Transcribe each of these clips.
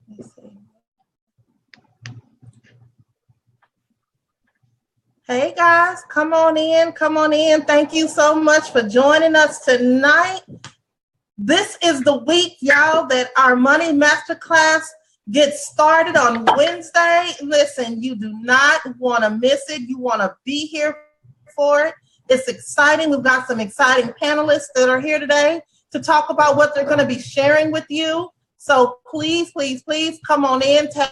Let me see. Hey guys, come on in, come on in. Thank you so much for joining us tonight. This is the week, y'all, that our Money Masterclass gets started on Wednesday. Listen, you do not want to miss it. You want to be here for it. It's exciting. We've got some exciting panelists that are here today to talk about what they're going to be sharing with you. So please, please, please come on in, tag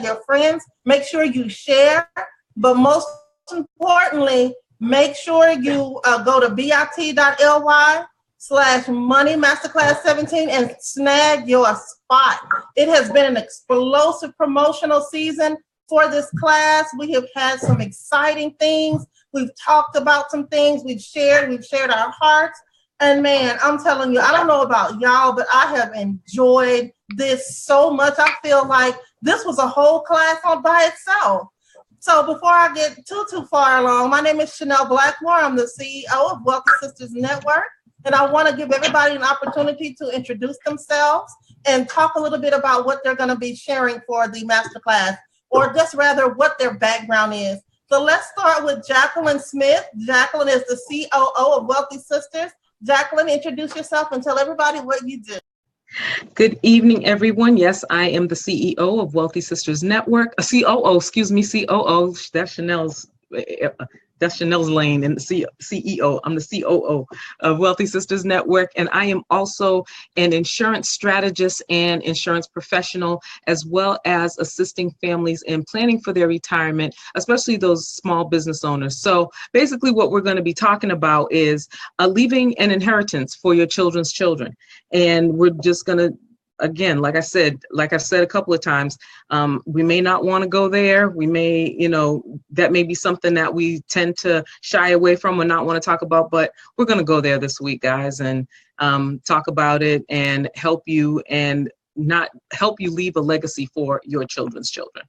your friends, make sure you share, but most importantly, make sure you go to bit.ly/Money Masterclass 17 and snag your spot. It has been an explosive promotional season for this class. We have had some exciting things. We've talked about some things. We've shared our hearts. And man, I'm telling you, I don't know about y'all, but I have enjoyed this so much. I feel like this was a whole class on by itself. So before I get too far along, my name is Chanel Blackmore. I'm the CEO of Wealthy Sisters Network. And I want to give everybody an opportunity to introduce themselves and talk a little bit about what they're going to be sharing for the masterclass, or just rather what their background is. So let's start with Jacqueline Smith. Jacqueline is the COO of Wealthy Sisters. Jacqueline, introduce yourself and tell everybody what you do. Good evening, everyone. Yes, I am the CEO of Wealthy Sisters Network. COO. That's Chanel's lane, and the CEO. I'm the COO of Wealthy Sisters Network, and I am also an insurance strategist and insurance professional, as well as assisting families in planning for their retirement, especially those small business owners. So basically what we're going to be talking about is leaving an inheritance for your children's children. And we're just going to, again, like I've said a couple of times, we may not want to go there. We may, that may be something that we tend to shy away from or not want to talk about, but we're going to go there this week, guys, and talk about it and help you leave a legacy for your children's children.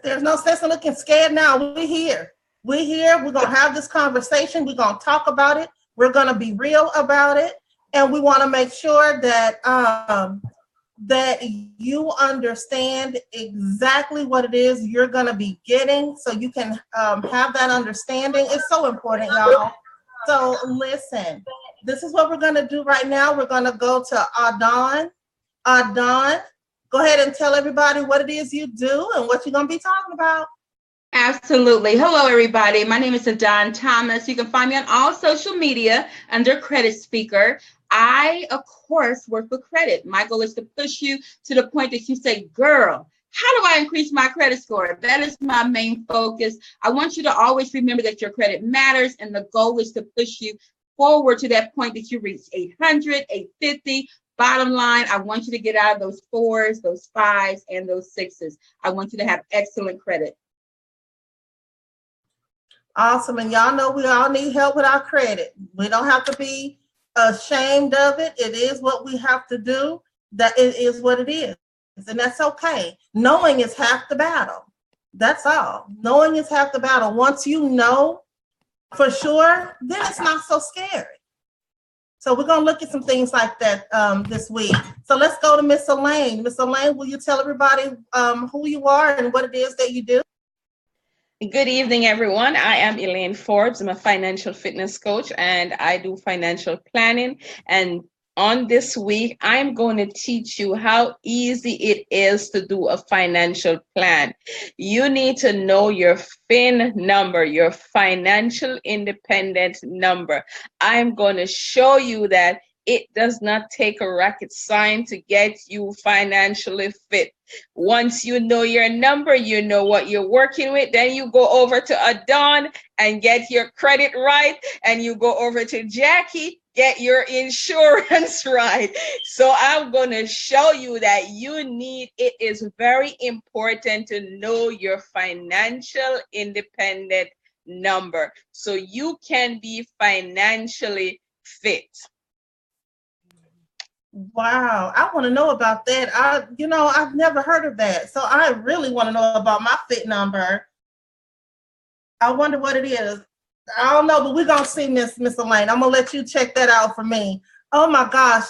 There's no sense in looking scared now. We're here. We're going to have this conversation. We're going to talk about it. We're going to be real about it. And we want to make sure that that you understand exactly what it is you're going to be getting, so you can have that understanding. It's so important, y'all. So listen, this is what we're going to do right now. We're going to go to Adon. Adon, go ahead and tell everybody what it is you do and what you're going to be talking about. Absolutely. Hello, everybody. My name is Adon Thomas. You can find me on all social media under Credit Speaker. I, of course, work with credit. My goal is to push you to the point that you say, girl, how do I increase my credit score? That is my main focus. I want you to always remember that your credit matters, and the goal is to push you forward to that point that you reach 800, 850. Bottom line, I want you to get out of those 4s, those 5s, and those 6s. I want you to have excellent credit. Awesome. And y'all know we all need help with our credit. We don't have to be ashamed of it. It is what we have to do. That it is what it is. And that's okay. Knowing is half the battle. That's all. Knowing is half the battle. Once you know for sure, then it's not so scary. So we're going to look at some things like that this week. So let's go to Miss Elaine. Miss Elaine, will you tell everybody who you are and what it is that you do? Good evening, everyone. I am Elaine Forbes. I'm a financial fitness coach, and I do financial planning. And on this week, I'm going to teach you how easy it is to do a financial plan. You need to know your FIN number, your financial independent number. I'm going to show you that it does not take a rocket science to get you financially fit. Once you know your number, you know what you're working with, then you go over to Adon and get your credit right, and you go over to Jackie, get your insurance right. So I'm going to show you that it is very important to know your financial independent number so you can be financially fit. Wow, I want to know about that. I've never heard of that. So I really want to know about my FIT number. I wonder what it is. I don't know, but we're going to see, Miss Elaine. I'm going to let you check that out for me. Oh my gosh.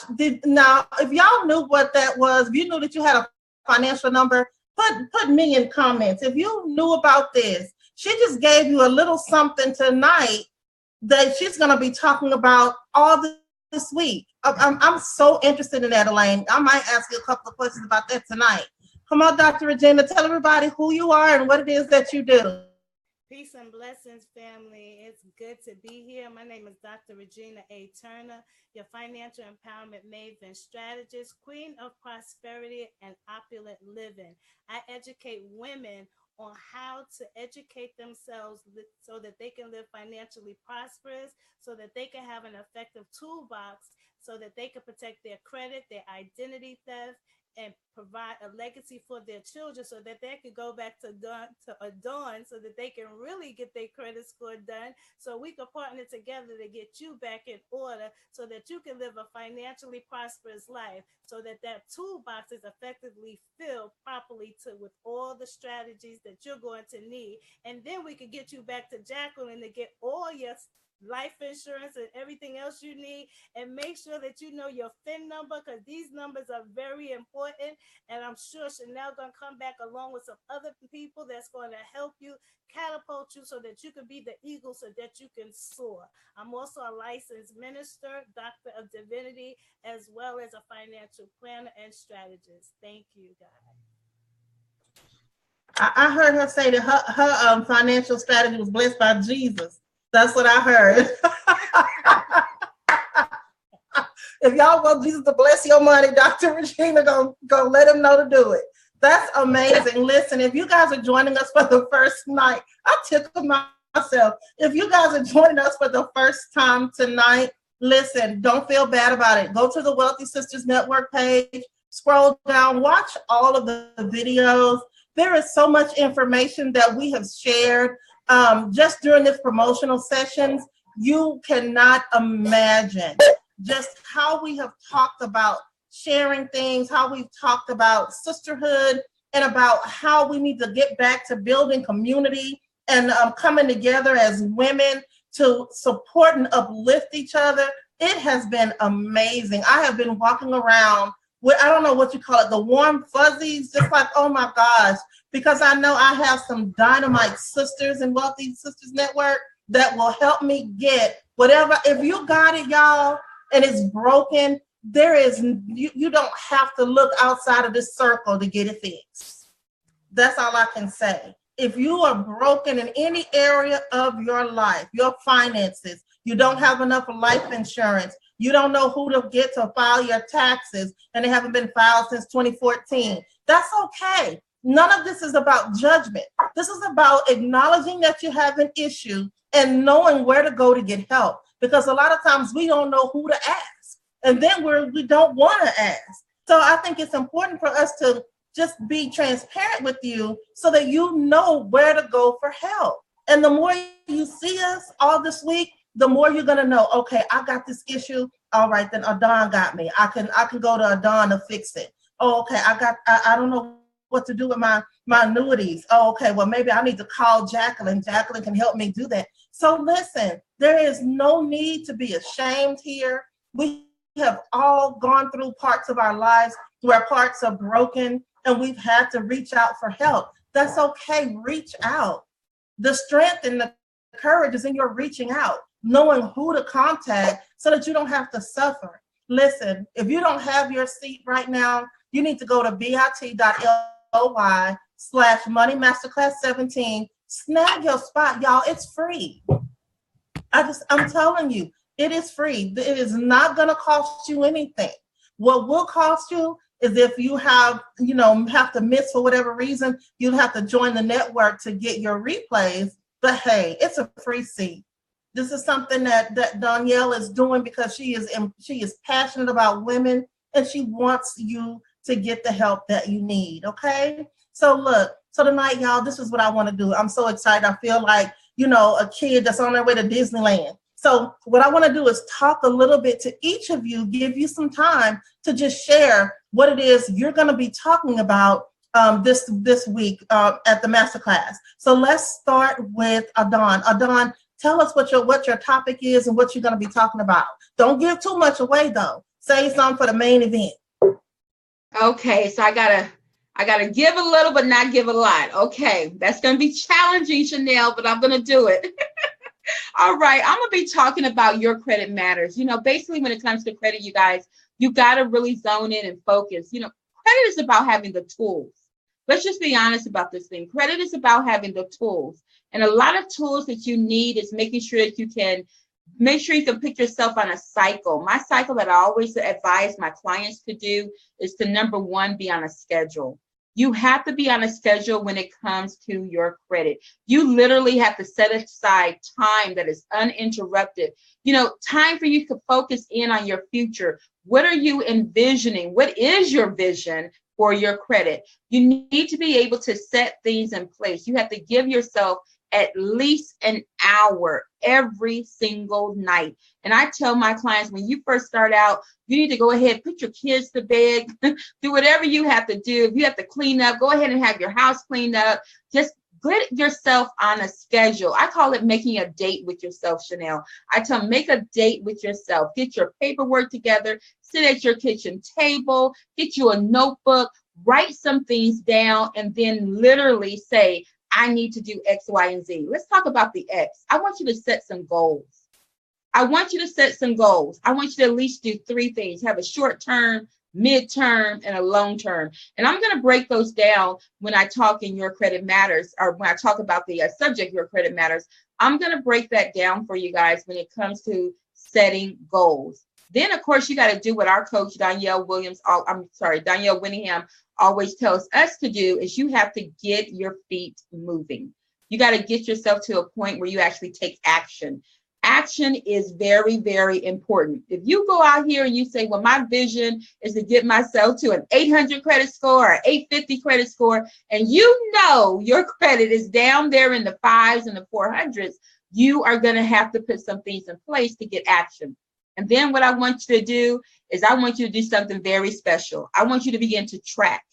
Now, if y'all knew what that was, if you knew that you had a financial number, put me in comments. If you knew about this, she just gave you a little something tonight that she's going to be talking about all this week. I'm so interested in that, Elaine. I might ask you a couple of questions about that tonight. Come on, Dr. Regina, tell everybody who you are and what it is that you do. Peace and blessings, family. It's good to be here. My name is Dr. Regina A. Turner, your financial empowerment maven, strategist, queen of prosperity and opulent living. I educate women on how to educate themselves so that they can live financially prosperous, so that they can have an effective toolbox, so that they can protect their credit, their identity theft, and provide a legacy for their children so that they could go back to adorn so that they can really get their credit score done. So we can partner together to get you back in order so that you can live a financially prosperous life, so that that toolbox is effectively filled properly with all the strategies that you're going to need. And then we can get you back to Jacqueline to get all your life insurance and everything else you need, and make sure that you know your FIN number, because these numbers are very important. And I'm sure Chanel gonna come back along with some other people that's going to help you catapult you so that you can be the eagle, so that you can soar. I'm also a licensed minister, doctor of divinity, as well as a financial planner and strategist. Thank you, guys. I heard her say that her financial strategy was blessed by Jesus. That's what I heard. If y'all want Jesus to bless your money, Dr. Regina go let him know to do it. That's amazing. Listen, if you guys are joining us for the first night, I tickled myself. If you guys are joining us for the first time tonight, listen, don't feel bad about it. Go to the Wealthy Sisters Network page, scroll down, watch all of the videos. There is so much information that we have shared just during this promotional sessions. You cannot imagine just how we have talked about sharing things, how we've talked about sisterhood, and about how we need to get back to building community and coming together as women to support and uplift each other. It has been amazing. I have been walking around with, I don't know what you call it, the warm fuzzies, just like, oh my gosh, because I know I have some dynamite sisters in Wealthy Sisters Network that will help me get whatever. If you got it, y'all, and it's broken, there is, you don't have to look outside of this circle to get it fixed. That's all I can say. If you are broken in any area of your life, your finances, you don't have enough life insurance, you don't know who to get to file your taxes, and they haven't been filed since 2014, that's okay. None of this is about judgment. This is about acknowledging that you have an issue and knowing where to go to get help. Because a lot of times we don't know who to ask, and then we don't want to ask. So I think it's important for us to just be transparent with you so that you know where to go for help. And the more you see us all this week, the more you're gonna know, okay, I got this issue. All right, then Adon got me. I can go to Adon to fix it. Oh, okay, I don't know what to do with my annuities. Oh, okay, well, maybe I need to call Jacqueline. Jacqueline can help me do that. So listen, there is no need to be ashamed here. We have all gone through parts of our lives where parts are broken and we've had to reach out for help. That's okay, reach out. The strength and the courage is in your reaching out, knowing who to contact so that you don't have to suffer. Listen, if you don't have your seat right now, you need to go to bit.ly/Money Masterclass 17. Snag your spot, y'all. It's free. I'm telling you, it is free. It is not going to cost you anything. What will cost you is if you have to miss for whatever reason, you'll have to join the network to get your replays. But hey, it's a free seat. This is something that Danielle is doing because she is passionate about women and she wants you to get the help that you need. Okay. So look, tonight, y'all, this is what I want to do. I'm so excited. I feel like, a kid that's on their way to Disneyland. So what I want to do is talk a little bit to each of you, give you some time to just share what it is you're going to be talking about this week at the masterclass. So let's start with Adon. Adon, Tell us what your topic is and what you're going to be talking about. Don't give too much away though. Say something for the main event. Okay, so I gotta give a little but not give a lot. Okay, that's gonna be challenging, Chanel, but I'm gonna do it. All right, I'm gonna be talking about your credit matters. You know, basically when it comes to credit, you guys, you gotta really zone in and focus. You know, credit is about having the tools. Let's just be honest about this thing. Credit is about having the tools. And a lot of tools that you need is making sure that you can make sure you can put yourself on a cycle. My cycle that I always advise my clients to do is to, number one, be on a schedule. You have to be on a schedule when it comes to your credit. You literally have to set aside time that is uninterrupted. You know, time for you to focus in on your future. What are you envisioning? What is your vision for your credit? You need to be able to set things in place. You have to give yourself at least an hour every single night. And I tell my clients, when you first start out, you need to go ahead, put your kids to bed, do whatever you have to do. If you have to clean up, go ahead and have your house cleaned up. Just get yourself on a schedule. I call it making a date with yourself, Chanel. I tell them, make a date with yourself. Get your paperwork together, sit at your kitchen table, get you a notebook, write some things down, and then literally say, I need to do X, Y, and Z. Let's talk about the X. I want you to set some goals. I want you to set some goals. I want you to at least do 3 things. Have a short term, mid-term, and a long term. And I'm going to break those down when I talk in Your Credit Matters, or when I talk about the subject, Your Credit Matters. I'm going to break that down for you guys when it comes to setting goals. Then, of course, you got to do what our coach, Danielle Winningham, always tells us to do, is you have to get your feet moving. You got to get yourself to a point where you actually take action. Action is very, very important. If you go out here and you say, well, my vision is to get myself to an 800 credit score or 850 credit score, and you know your credit is down there in the 5s and the 400s, you are going to have to put some things in place to get action. And then what I want you to do is I want you to do something very special. I want you to begin to track.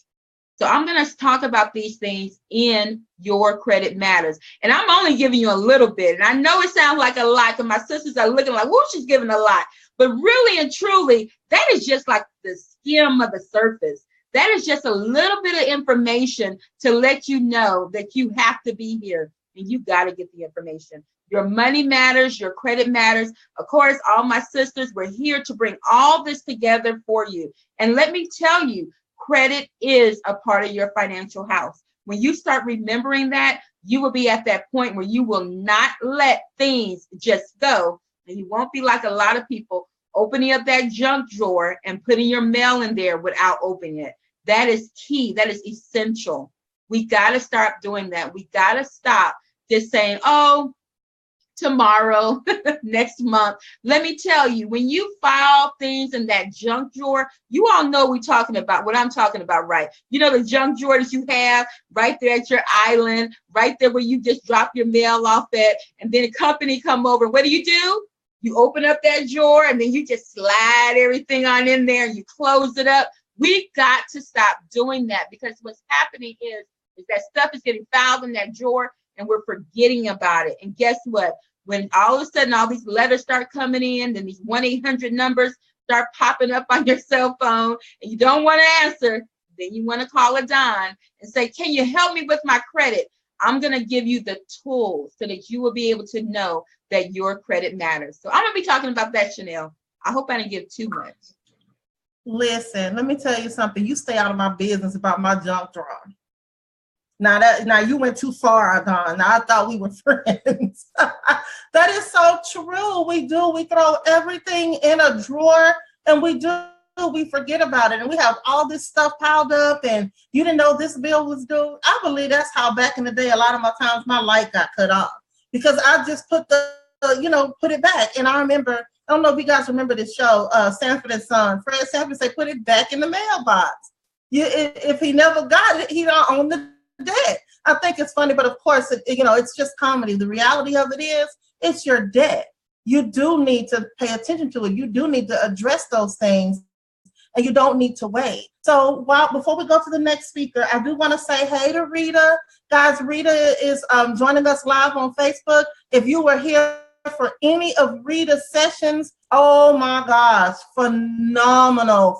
So I'm going to talk about these things in Your Credit Matters. And I'm only giving you a little bit. And I know it sounds like a lot because my sisters are looking like, whoa, she's giving a lot. But really and truly, that is just like the skim of the surface. That is just a little bit of information to let you know that you have to be here and you got to get the information. Your money matters, your credit matters. Of course, all my sisters, we're here to bring all this together for you. And let me tell you, credit is a part of your financial house. When you start remembering that, you will be at that point where you will not let things just go. And you won't be like a lot of people opening up that junk drawer and putting your mail in there without opening it. That is key. That is essential. We got to start doing that. We got to stop just saying, oh, tomorrow, next month. Let me tell you, when you file things in that junk drawer, you all know what I'm talking about, right? You know, the junk drawer that you have right there at your island, right there where you just drop your mail off at, and then a company come over. What do? You open up that drawer and then you just slide everything on in there and you close it up. We've got to stop doing that, because what's happening is that stuff is getting filed in that drawer and we're forgetting about it. And guess what? When all of a sudden all these letters start coming in, then these 1-800 numbers start popping up on your cell phone and you don't want to answer, then you want to call a Don and say, can you help me with my credit? I'm going to give you the tools so that you will be able to know that your credit matters. So I'm going to be talking about that, Chanel. I hope I didn't give too much. Listen, let me tell you something. You stay out of my business about my junk drawer. Now you went too far, Don. Now I thought we were friends. That is so true. We do. We throw everything in a drawer, and we forget about it. And we have all this stuff piled up, and you didn't know this bill was due. I believe that's how back in the day, a lot of my times my light got cut off, because I just put put it back. And I remember, I don't know if you guys remember this show, Sanford and Son. Fred Sanford said, put it back in the mailbox. If he never got it, he don't own the debt. I think it's funny, but of course, it's just comedy. The reality of it is, it's your debt. You do need to pay attention to it. You do need to address those things. and you don't need to wait. So before we go to the next speaker, I do want to say hey to Rita. Guys, Rita is joining us live on Facebook. If you were here for any of Rita's sessions, oh my gosh, phenomenal.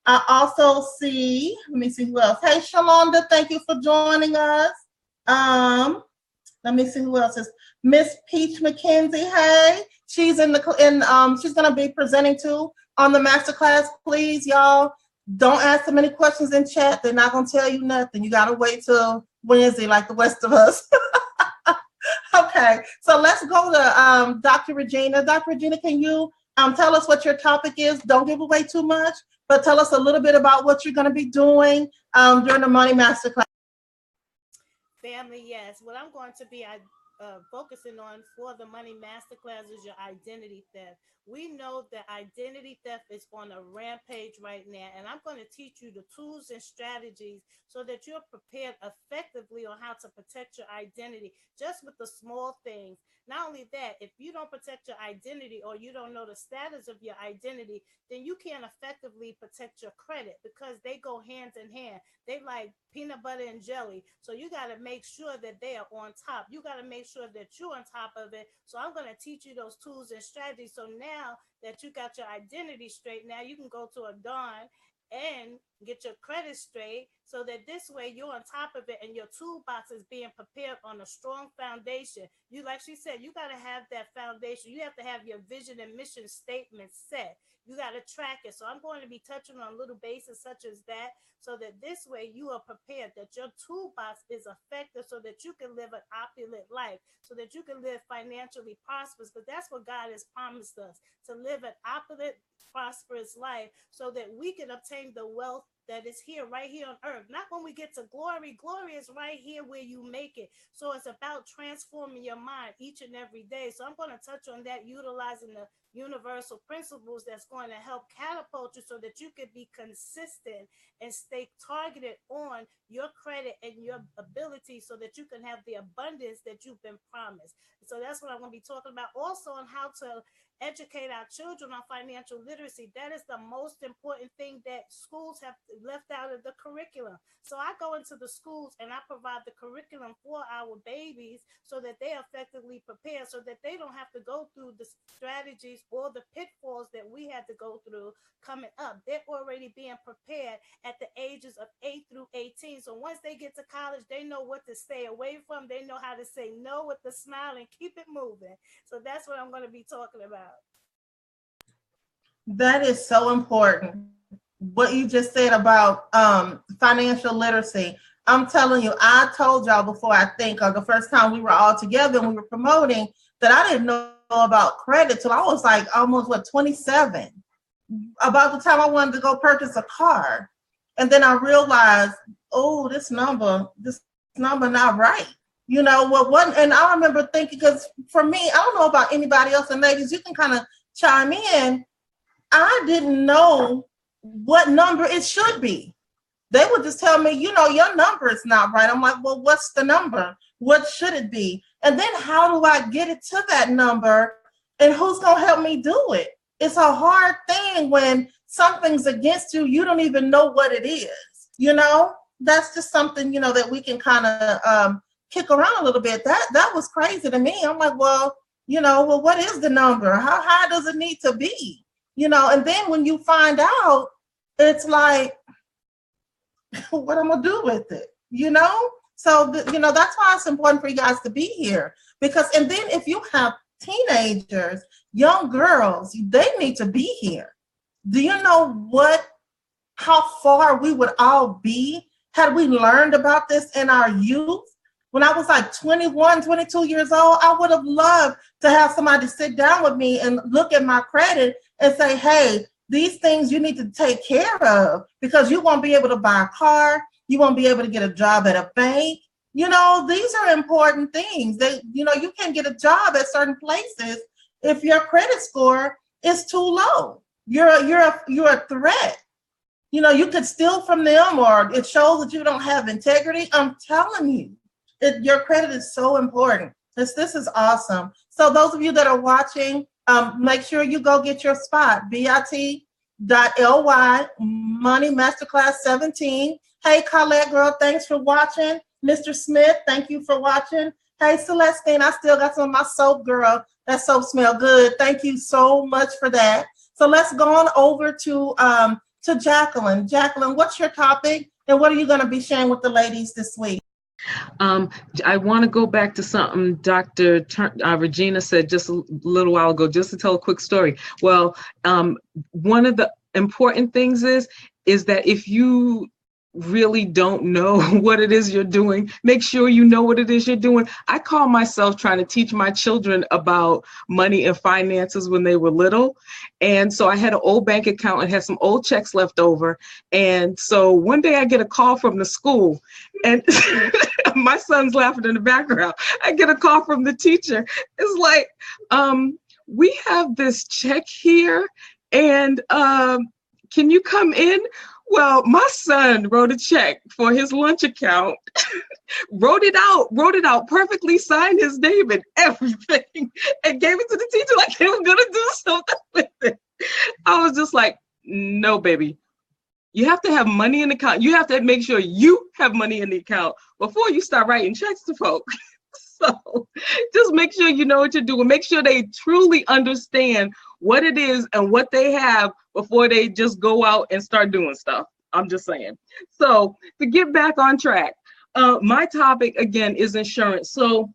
I also see, let me see who else. Hey, Shalonda, thank you for joining us. Let me see who else is. Miss Peach McKenzie, hey. She's she's gonna be presenting too on the masterclass. Please, y'all, don't ask them any questions in chat. They're not gonna tell you nothing. You gotta wait till Wednesday like the rest of us. Okay, so let's go to Dr. Regina. Dr. Regina, can you tell us what your topic is? Don't give away too much, but tell us a little bit about what you're going to be doing during the Money Masterclass. Family, yes. What I'm going to be focusing on for the Money Masterclass is your identity theft. We know that identity theft is on a rampage right now, and I'm going to teach you the tools and strategies so that you're prepared effectively on how to protect your identity, just with the small things. Not only that, if you don't protect your identity or you don't know the status of your identity, then you can't effectively protect your credit, because they go hand in hand. They like peanut butter and jelly. So you got to make sure that they are on top. You got to make sure that you're on top of it. So I'm going to teach you those tools and strategies. So now that you got your identity straight, now you can go to a Dawn and get your credit straight, so that this way you're on top of it and your toolbox is being prepared on a strong foundation. You, like she said, you got to have that foundation. You have to have your vision and mission statement set. You got to track it. So I'm going to be touching on little bases such as that, so that this way you are prepared, that your toolbox is effective, so that you can live an opulent life, so that you can live financially prosperous, because that's what God has promised us, to live an opulent, prosperous life, so that we can obtain the wealth that is here, right here on earth. Not when we get to glory. Glory is right here where you make it. So it's about transforming your mind each and every day. So I'm going to touch on that, utilizing the universal principles that's going to help catapult you, so that you can be consistent and stay targeted on your credit and your ability, so that you can have the abundance that you've been promised. So that's what I'm going to be talking about. Also on how to educate our children on financial literacy. That is the most important thing that schools have left out of the curriculum. So I go into the schools and I provide the curriculum for our babies, so that they effectively prepare, so that they don't have to go through the strategies or the pitfalls that we had to go through coming up. They're already being prepared at the ages of 8 through 18. So once they get to college, they know what to stay away from. They know how to say no with a smile and keep it moving. So that's what I'm going to be talking about. That is so important. What you just said about financial literacy. I'm telling you, I told y'all before, I think, the first time we were all together and we were promoting, that I didn't know about credit till I was like almost 27. About the time I wanted to go purchase a car. And then I realized, oh, this number not right. You know what? And I remember thinking, because for me, I don't know about anybody else, and ladies, you can kind of chime in. I didn't know what number it should be. They would just tell me, your number is not right. I'm like, well, what's the number? What should it be? And then how do I get it to that number? And who's going to help me do it? It's a hard thing when something's against you. You don't even know what it is. That's just something, that we can kind of kick around a little bit. That was crazy to me. I'm like, well, what is the number? How high does it need to be? And then when you find out, it's like, what I'm gonna do with it, So, that's why it's important for you guys to be here, and then if you have teenagers, young girls, they need to be here. Do you know how far we would all be had we learned about this in our youth? When I was like 21, 22 years old, I would have loved to have somebody sit down with me and look at my credit and say, hey, these things you need to take care of, because you won't be able to buy a car. You won't be able to get a job at a bank. These are important things. You can't get a job at certain places if your credit score is too low. You're a threat. You could steal from them, or it shows that you don't have integrity. I'm telling you, your credit is so important. This is awesome. So those of you that are watching, make sure you go get your spot, bit.ly/. Money Masterclass 17. Hey, Colette girl, thanks for watching. Mr. Smith, thank you for watching. Hey, Celestine, I still got some of my soap, girl. That soap smell good. Thank you so much for that. So let's go on over to Jacqueline. Jacqueline, what's your topic and what are you going to be sharing with the ladies this week? I want to go back to something Dr. Regina said just a little while ago, just to tell a quick story. Well, one of the important things is that if you really don't know what it is you're doing, make sure you know what it is you're doing. I call myself trying to teach my children about money and finances when they were little. And so I had an old bank account and had some old checks left over. And so one day I get a call from the school and my son's laughing in the background. I get a call from the teacher. It's like, we have this check here and can you come in? Well, my son wrote a check for his lunch account, wrote it out perfectly, signed his name and everything, and gave it to the teacher like he was going to do something with it. I was just like, no, baby. You have to have money in the account. You have to make sure you have money in the account before you start writing checks to folks. So just make sure you know what you're doing. Make sure they truly understand what it is and what they have before they just go out and start doing stuff. I'm just saying. So to get back on track, my topic again is insurance. So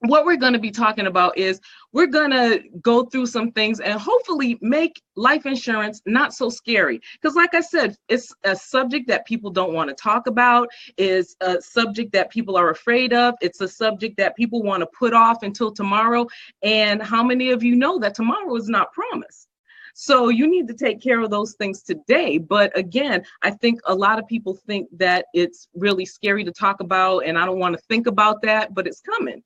what we're going to be talking about is we're going to go through some things and hopefully make life insurance not so scary. Because like I said, it's a subject that people don't want to talk about. It's a subject that people are afraid of. It's a subject that people want to put off until tomorrow. And how many of you know that tomorrow is not promised? So you need to take care of those things today. But again, I think a lot of people think that it's really scary to talk about, and I don't want to think about that, but it's coming.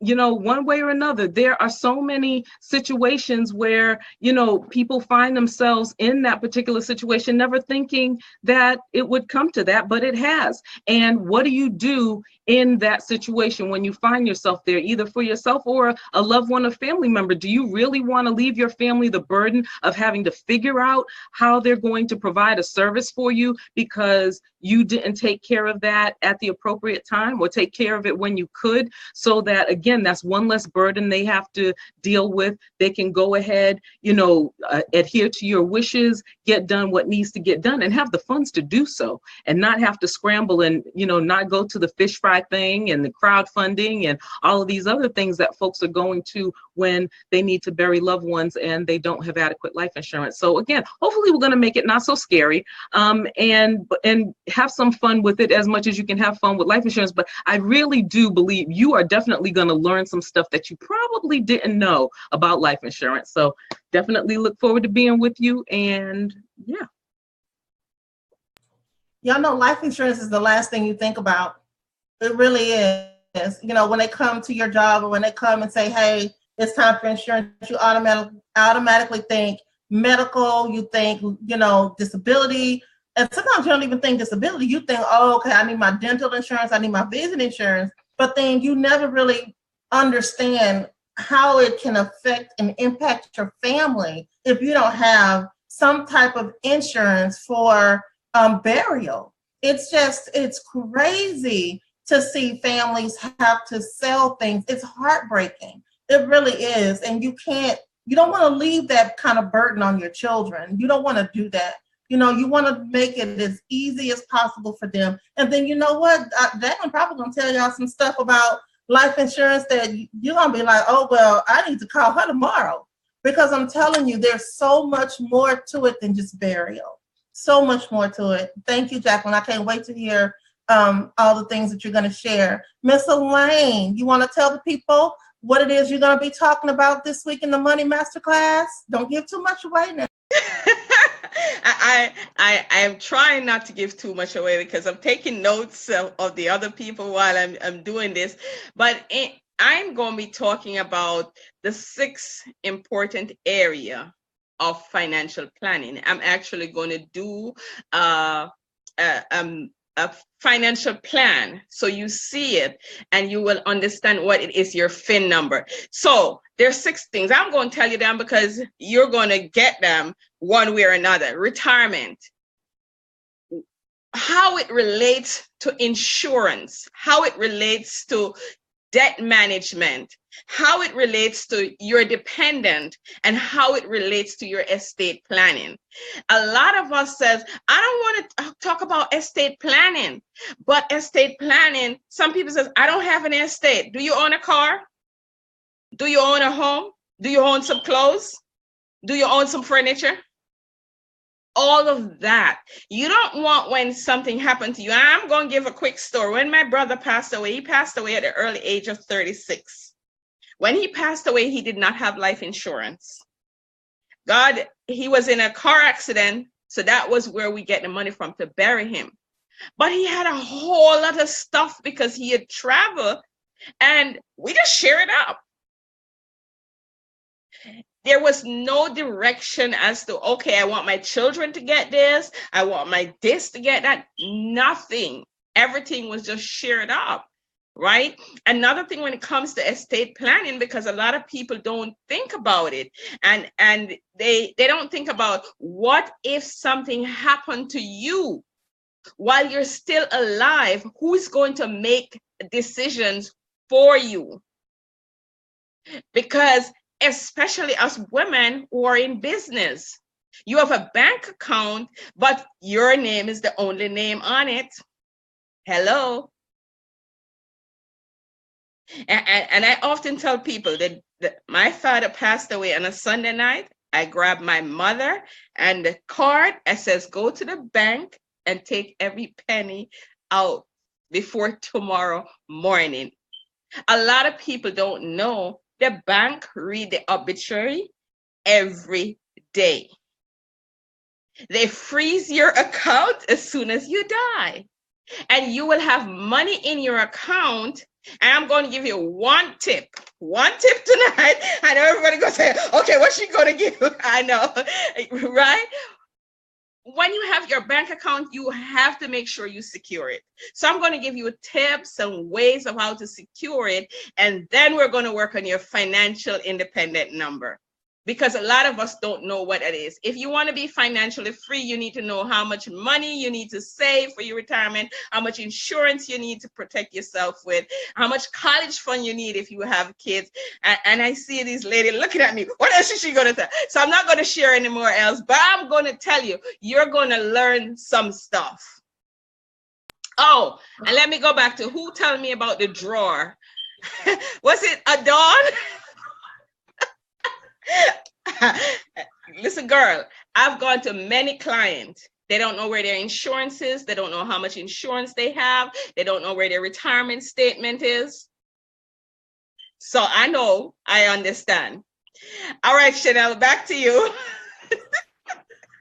You know, one way or another, there are so many situations where, you know, people find themselves in that particular situation, never thinking that it would come to that, but it has. And what do you do in that situation when you find yourself there, either for yourself or a loved one, a family member? Do you really want to leave your family the burden of having to figure out how they're going to provide a service for you because you didn't take care of that at the appropriate time, or take care of it when you could, so that, again, that's one less burden they have to deal with. They can go ahead, you know, adhere to your wishes, get done what needs to get done, and have the funds to do so, and not have to scramble and, you know, not go to the fish fry thing and the crowdfunding and all of these other things that folks are going to when they need to bury loved ones and they don't have adequate life insurance. So again, hopefully we're going to make it not so scary, and have some fun with it as much as you can have fun with life insurance. But I really do believe you are definitely going to learn some stuff that you probably didn't know about life insurance. So definitely look forward to being with you. And yeah. Y'all know life insurance is the last thing you think about. It really is. You know, when they come to your job or when they come and say, hey, it's time for insurance, you automatically think medical, you think, you know, disability. And sometimes you don't even think disability. You think, oh, okay, I need my dental insurance, I need my vision insurance. But then you never really understand how it can affect and impact your family if you don't have some type of insurance for burial. It's crazy to see families have to sell things. It's heartbreaking. It really is. And you don't want to leave that kind of burden on your children. You don't want to do that. You know, you want to make it as easy as possible for them. And then, you know what? I'm probably going to tell y'all some stuff about life insurance that you're going to be like, oh, well, I need to call her tomorrow. Because I'm telling you, there's so much more to it than just burial. So much more to it. Thank you, Jacqueline. I can't wait to hear all the things that you're going to share. Miss Elaine, you want to tell the people what it is you're going to be talking about this week in the Money Masterclass? Don't give too much away now. I'm trying not to give too much away because I'm taking notes of the other people while I'm doing this. But I'm going to be talking about the 6 important area of financial planning. I'm actually going to do a financial plan so you see it and you will understand what it is, your FIN number. So there's 6 things. I'm going to tell you them because you're going to get them one way or another. Retirement, how it relates to insurance, how it relates to debt management, how it relates to your dependent, and how it relates to your estate planning. A lot of us says, I don't want to talk about estate planning, but estate planning, some people says, I don't have an estate. Do you own a car? Do you own a home? Do you own some clothes? Do you own some furniture? All of that. You don't want when something happened to you. I'm going to give a quick story. When my brother passed away, he passed away at the early age of 36. When he passed away, he did not have life insurance. He was in a car accident, so that was where we get the money from to bury him. But he had a whole lot of stuff because he had traveled, and we just share it up. There was no direction as to, okay, I want my children to get this, I want my this to get that. Nothing. Everything was just shared up, right? Another thing when it comes to estate planning, because a lot of people don't think about it, and they don't think about, what if something happened to you while you're still alive? Who's going to make decisions for you? Because especially as women who are in business, you have a bank account, but your name is the only name on it. Hello. And I often tell people that my father passed away on a Sunday night. I grabbed my mother and the card. I says, go to the bank and take every penny out before tomorrow morning. A lot of people don't know the bank read the obituary every day. They freeze your account as soon as you die. And you will have money in your account. And I'm going to give you one tip tonight. I know everybody going to say, okay, what's she going to give? I know, right? When you have your bank account, you have to make sure you secure it. So I'm going to give you tips and ways of how to secure it. And then we're going to work on your financial independent number, because a lot of us don't know what it is. If you want to be financially free, you need to know how much money you need to save for your retirement, how much insurance you need to protect yourself with, how much college fund you need if you have kids. And I see these ladies looking at me. What else is she going to tell? So I'm not going to share anymore else, but I'm going to tell you, you're going to learn some stuff. Oh, and let me go back to who told me about the drawer. Was it Adon? Listen, girl, I've gone to many clients. They don't know where their insurance is. They don't know how much insurance they have. They don't know where their retirement statement is. So I know, I understand. All right, Chanel, back to you.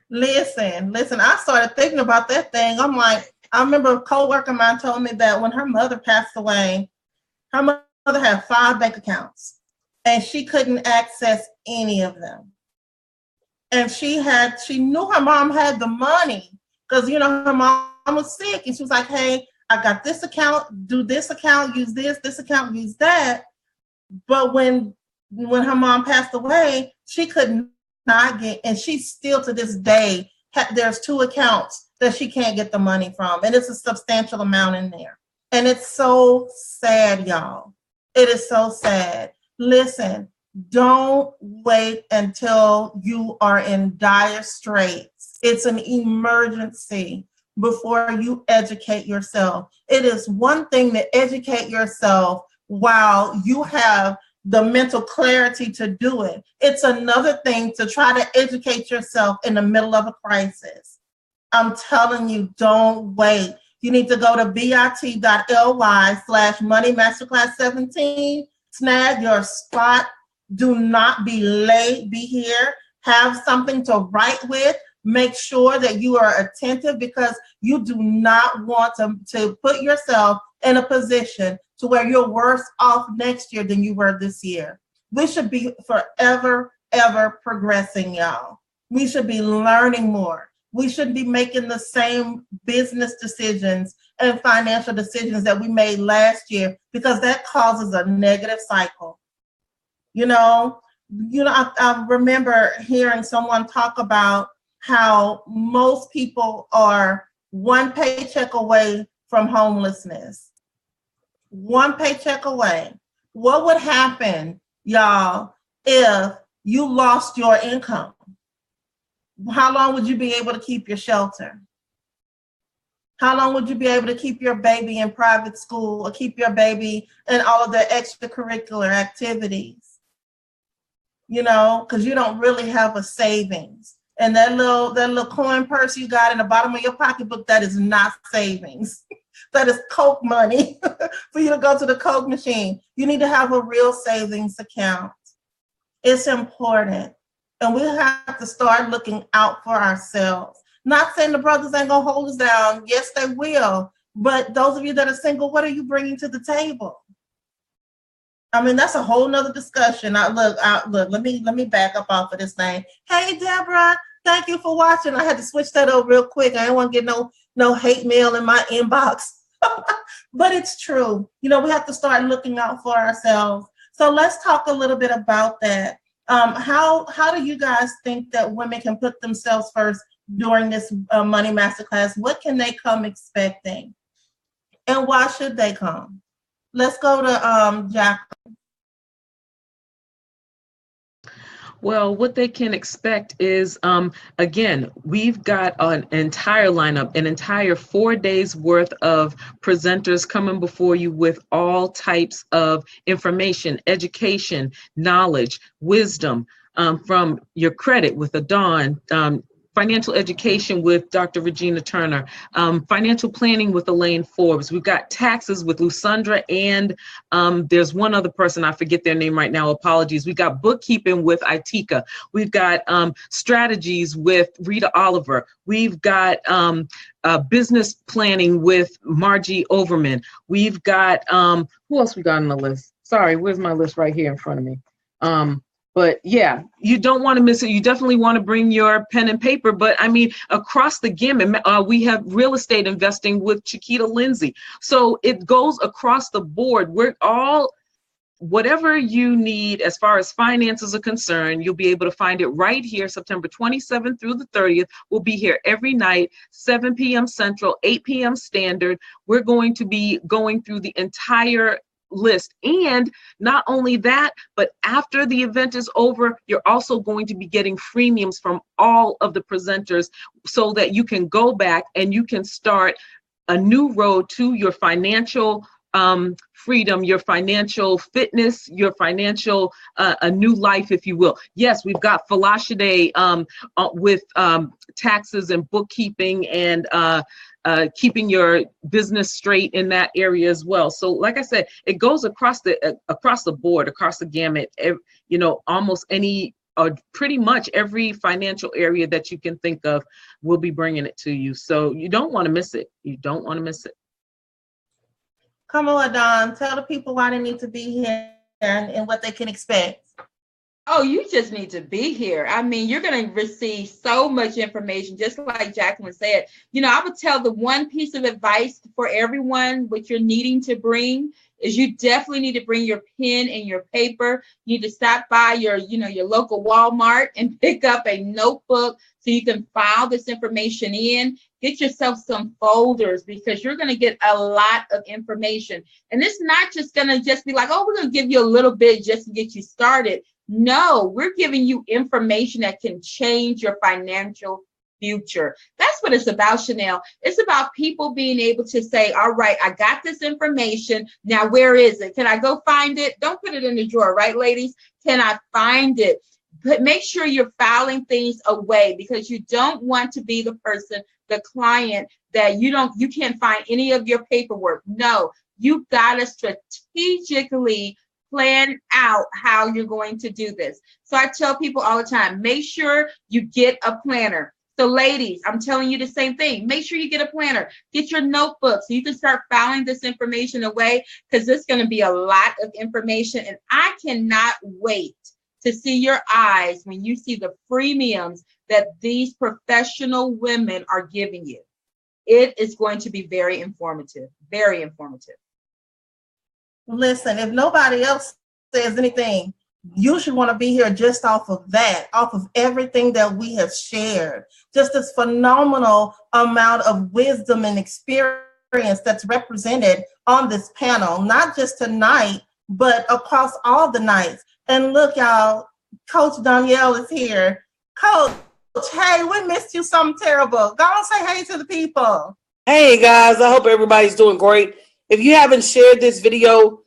Listen, I started thinking about that thing. I'm like, I remember a coworker of mine told me that when her mother passed away, her mother had 5 bank accounts and she couldn't access any of them. And she knew her mom had the money because, her mom was sick. And she was like, hey, I got this account, do this account, use this account, use that. But when her mom passed away, she could not get, and she still to this day, there's 2 accounts that she can't get the money from. And it's a substantial amount in there. And it's so sad, y'all. It is so sad. Listen, don't wait until you are in dire straits. It's an emergency before you educate yourself. It is one thing to educate yourself while you have the mental clarity to do it. It's another thing to try to educate yourself in the middle of a crisis. I'm telling you, don't wait. You need to go to bit.ly/Money Masterclass 17, snag your spot. Do not be late. Be here. Have something to write with. Make sure that you are attentive, because you do not want to put yourself in a position to where you're worse off next year than you were this year. We should be forever, ever progressing, y'all. We should be learning more. We shouldn't be making the same business decisions and financial decisions that we made last year, because that causes a negative cycle. I remember hearing someone talk about how most people are one paycheck away from homelessness. One paycheck away. What would happen, y'all, if you lost your income? How long would you be able to keep your shelter? How long would you be able to keep your baby in private school or keep your baby in all of the extracurricular activities? You know, because you don't really have a savings. And that little coin purse you got in the bottom of your pocketbook, that is not savings. That is Coke money for you to go to the Coke machine. You need to have a real savings account. It's important. And we have to start looking out for ourselves. Not saying the brothers ain't gonna hold us down. Yes, they will. But those of you that are single, what are you bringing to the table? I mean, that's a whole nother discussion. Look, let me back up off of this thing. Hey, Deborah, thank you for watching. I had to switch that over real quick. I didn't want to get no hate mail in my inbox. But it's true. You know, we have to start looking out for ourselves. So let's talk a little bit about that. How do you guys think that women can put themselves first during this Money Masterclass? What can they come expecting? And why should they come? Let's go to Jacqueline. Well, what they can expect is, again, we've got an entire lineup, an entire 4 days worth of presenters coming before you with all types of information, education, knowledge, wisdom, from your credit with Adon, financial education with Dr. Regina Turner, financial planning with Elaine Forbes. We've got taxes with Lusandra, and there's one other person, I forget their name right now, apologies. We've got bookkeeping with Itika. We've got strategies with Rita Oliver. We've got business planning with Margie Overman. We've got, who else we got on the list? Sorry, where's my list right here in front of me? But yeah, you don't want to miss it. You definitely want to bring your pen and paper. But I mean, across the gamut, we have real estate investing with Chiquita Lindsay. So it goes across the board. We're all, whatever you need as far as finances are concerned, you'll be able to find it right here, September 27th through the 30th. We'll be here every night, 7 p.m. Central, 8 p.m. Standard. We're going to be going through the entire list. And not only that, but after the event is over, you're also going to be getting freemiums from all of the presenters so that you can go back and you can start a new road to your financial freedom, your financial fitness, your financial, a new life, if you will. Yes, we've got Falashade with taxes and bookkeeping and keeping your business straight in that area as well. So like I said, it goes across the board, across the gamut, you know, almost any, pretty much every financial area that you can think of, we'll be bringing it to you. So you don't want to miss it. You don't want to miss it. Come on, Don, tell the people why they need to be here and what they can expect. Oh, you just need to be here. I mean, you're going to receive so much information, just like Jacqueline said. You know, I would tell the one piece of advice for everyone, what you're needing to bring is you definitely need to bring your pen and your paper. You need to stop by your local Walmart and pick up a notebook so you can file this information in. Get yourself some folders because you're going to get a lot of information. And it's not just going to just be like, oh, we're going to give you a little bit just to get you started. No, we're giving you information that can change your financial future. That's what it's about, Chanel. It's about people being able to say, all right, I got this information. Now, where is it? Can I go find it? Don't put it in the drawer, right, ladies? Can I find it? But make sure you're filing things away because you don't want to be the person, the client that you can't find any of your paperwork. No, you've got to strategically plan out how you're going to do this. So I tell people all the time, make sure you get a planner. So ladies, I'm telling you the same thing. Make sure you get a planner. Get your notebook so you can start filing this information away because there's going to be a lot of information. And I cannot wait to see your eyes when you see the premiums that these professional women are giving you. It is going to be very informative, very informative. Listen, if nobody else says anything, you should want to be here just off of that, off of everything that we have shared. Just this phenomenal amount of wisdom and experience that's represented on this panel, not just tonight, but across all the nights. And look, y'all, Coach Danielle is here. Coach, hey, we missed you something terrible. Go and say hey to the people. Hey guys, I hope everybody's doing great. If you haven't shared this video,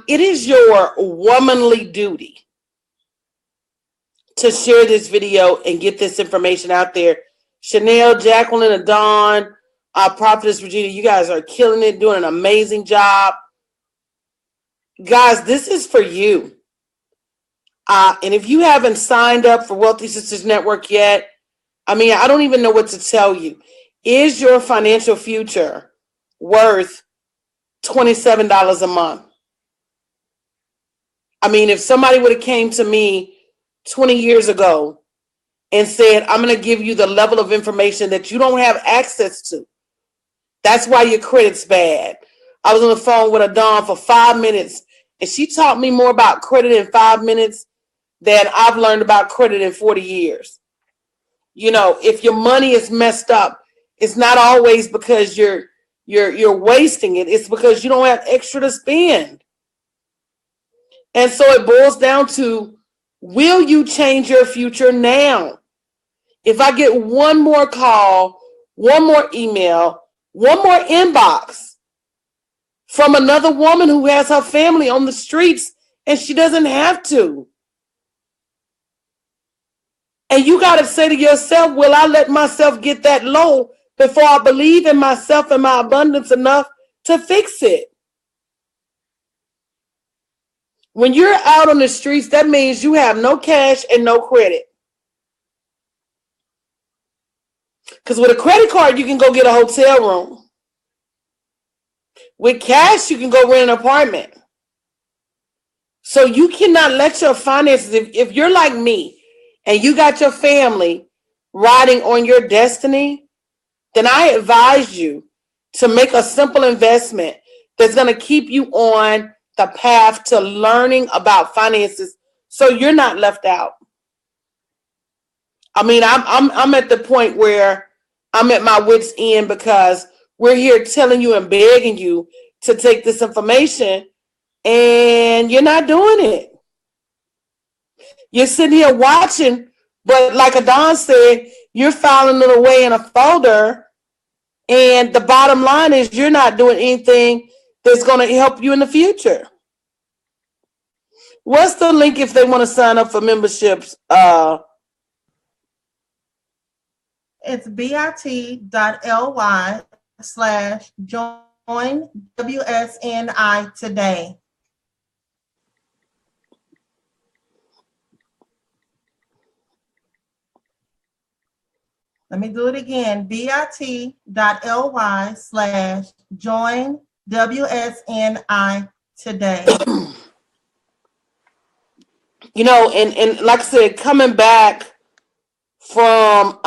it is your womanly duty to share this video and get this information out there. Chanel, Jacqueline, Adon, Prophetess Regina, you guys are killing it, doing an amazing job. Guys, this is for you. And if you haven't signed up for Wealthy Sisters Network yet, I mean, I don't even know what to tell you. Is your financial future worth $27 a month? I mean, if somebody would have came to me 20 years ago and said, I'm going to give you the level of information that you don't have access to. That's why your credit's bad. I was on the phone with Adon for 5 minutes, and she taught me more about credit in 5 minutes than I've learned about credit in 40 years. You know, if your money is messed up, it's not always because you're wasting it. It's because you don't have extra to spend. And so it boils down to, will you change your future now? If I get one more call, one more email, one more inbox from another woman who has her family on the streets and she doesn't have to, and you got to say to yourself, will I let myself get that low before I believe in myself and my abundance enough to fix it? When you're out on the streets, that means you have no cash and no credit. Because with a credit card, you can go get a hotel room. With cash, you can go rent an apartment. So you cannot let your finances, if you're like me and you got your family riding on your destiny, then I advise you to make a simple investment that's going to keep you on the path to learning about finances so you're not left out. I mean, I'm at the point where I'm at my wit's end because we're here telling you and begging you to take this information and you're not doing it. You're sitting here watching, but like Adon said, you're filing it away in a folder, and the bottom line is you're not doing anything that's going to help you in the future. What's the link if they want to sign up for memberships? It's bit.ly/join WSNI today. Let me do it again. bit.ly/join WSNI today. You know, and like I said, coming back from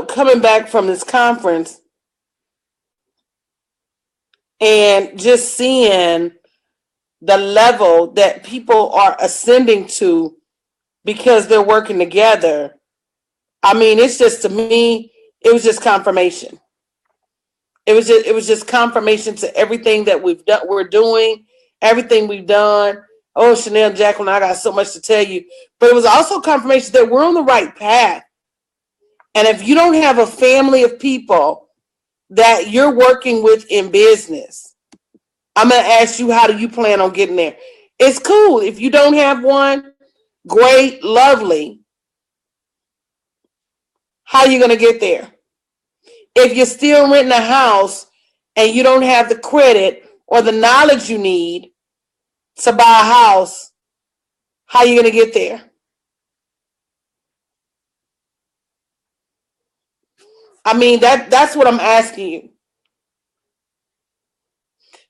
coming back from this conference and just seeing the level that people are ascending to because they're working together. I mean, it's just, to me, it was just confirmation. It was just confirmation to everything that we're doing, everything we've done. Oh, Chanel, Jacqueline, I got so much to tell you. But it was also confirmation that we're on the right path. And if you don't have a family of people that you're working with in business, I'm going to ask you, how do you plan on getting there? It's cool. If you don't have one, great, lovely. How are you going to get there? If you're still renting a house and you don't have the credit or the knowledge you need to buy a house, how are you going to get there? I mean, that's what I'm asking you.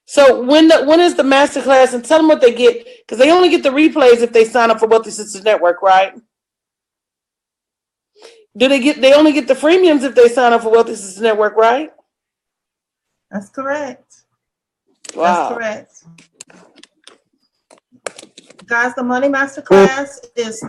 So when is the masterclass? And tell them what they get, because they only get the replays if they sign up for Wealthy Sisters Network, right? They only get the freemiums if they sign up for Wealthy Sisters Network, right? That's correct. Wow. That's correct. Guys, the Money Masterclass is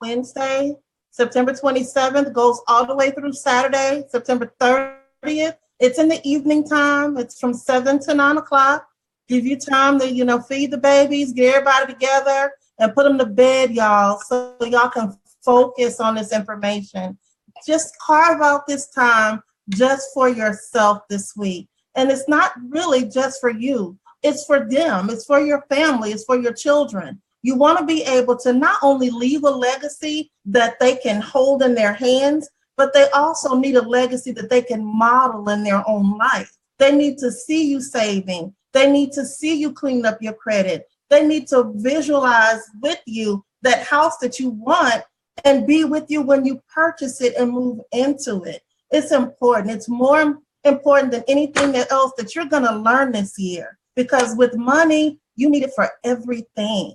Wednesday, September 27th, goes all the way through Saturday, September 30th. It's in the evening time. It's from 7 to 9 o'clock. Give you time to, feed the babies, get everybody together, and put them to bed, y'all, so y'all can focus on this information. Just carve out this time just for yourself this week. And it's not really just for you. It's for them. It's for your family. It's for your children. You want to be able to not only leave a legacy that they can hold in their hands, but they also need a legacy that they can model in their own life. They need to see you saving. They need to see you clean up your credit. They need to visualize with you that house that you want and be with you when you purchase it and move into it. It's important. It's more important than anything else that you're going to learn this year, because with money, you need it for everything,